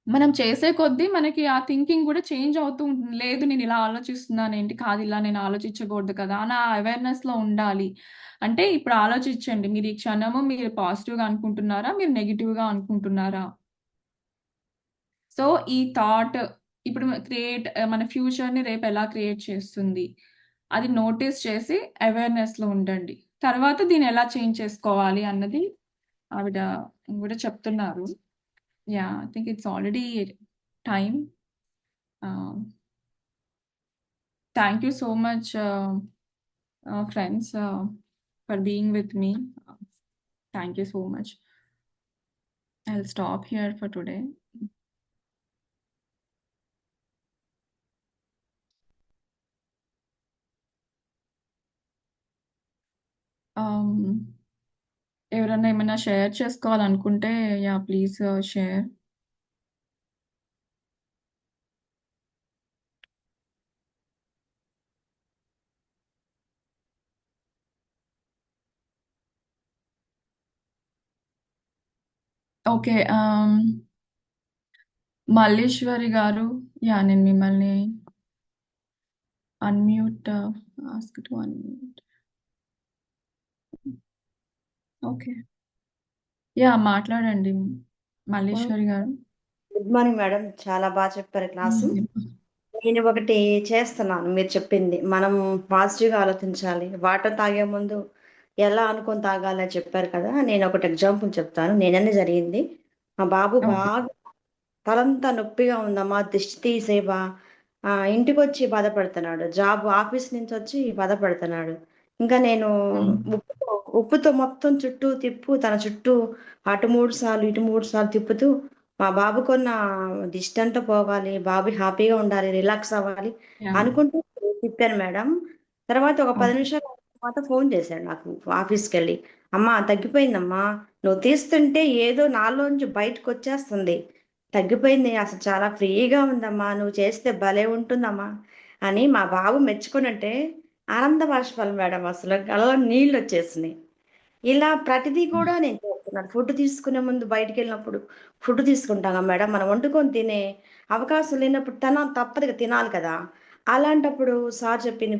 మనం చేసే కొద్దీ మనకి ఆ థింకింగ్ కూడా చేంజ్ అవుతూ ఉంటుంది. లేదు నేను ఇలా ఆలోచిస్తున్నాను ఏంటి, కాదు ఇలా నేను ఆలోచించకూడదు కదా అని ఆ అవేర్నెస్ లో ఉండాలి. అంటే ఇప్పుడు ఆలోచించండి, మీరు ఈ క్షణము మీరు పాజిటివ్ గా అనుకుంటున్నారా, మీరు నెగిటివ్ గా అనుకుంటున్నారా? సో ఈ థాట్ ఇప్పుడు మన ఫ్యూచర్ ని రేపు ఎలా క్రియేట్ చేస్తుంది, అది నోటీస్ చేసి అవేర్నెస్ లో ఉండండి. తర్వాత దీన్ని ఎలా చేంజ్ చేసుకోవాలి అన్నది ఆవిడ కూడా చెప్తున్నారు. Yeah, I think it's already time. Thank you so much friends for being with me. Thank you so much. I will stop here for today. ఎవరైనా ఏమైనా షేర్ చేసుకోవాలనుకుంటే yeah please share. Okay. Malleswari garu, yeah నేను మిమ్మల్ని unmute ask to unmute. Okay. Yeah మాట్లాడండి Malleswari garu. Good morning madam. చాలా బాగా చెప్పారు class. నేను ఒకటి చేస్తున్నాను మీరు చెప్పింది. మనం పాజిటివ్‌గా ఆలోచించాలి. వాటర్ తాగే ముందు ఎలా అనుకోని తాగాలని చెప్పారు కదా! నేను ఒకటి ఎగ్జాంపుల్ చెప్తాను. నిన్ననే జరిగింది. మా బాబు ఓకే. బాగా తలంతా నొప్పిగా ఉందమ్మా దిష్టి తీసేవా ఇంటికొచ్చి బాధపడుతున్నాడు. ఆఫీస్ నుంచొచ్చి బాధపడుతున్నాడు. ఇంకా నేను హ్మ్. ఉప్పుతో ఉప్పుతో మొత్తం చుట్టూ తన చుట్టూ అటు 3 సార్లు, ఇటు 3 సార్లు తిప్పుతూ మా బాబుకున్న దిష్టంతా పోవాలి, బాబు హ్యాపీగా ఉండాలి, రిలాక్స్ అవ్వాలి యా. అనుకుంటూ తిప్పాను మేడం. తర్వాత ఒక 10 ఓకే. నిమిషాల తర్వాత ఫోను చేశాడు నాకు ఆఫీస్‌కెళ్ళి. "అమ్మా తగ్గిపోయిందమ్మా. నువ్వు తీస్తుంటే ఏదో నాలోంచి బయటకొచ్చేస్తుంది. తగ్గిపోయింది. అసలు చాలా ఫ్రీగా ఉందమ్మా. నువ్వు చేస్తే భలే ఉంటుందమ్మా" అని మా బాబు మెచ్చుకునంటే ఆనంద బాష్పాలు మేడం అసలు. కళ్ళలో నీళ్లొచ్చేసినియి. ఇలా ప్రతిదీ కూడా నేను చేస్తున్నాను. ఫుడ్ తీసుకునే ముందు బయటికెళ్ళినప్పుడు ఫుడ్ తీసుకుంటాం మేడం. మనం వండుకొని తినే అవకాశం లేనప్పుడు తప్పదుగా తినాలి కదా! అలాంటప్పుడు సార్ చెప్పింది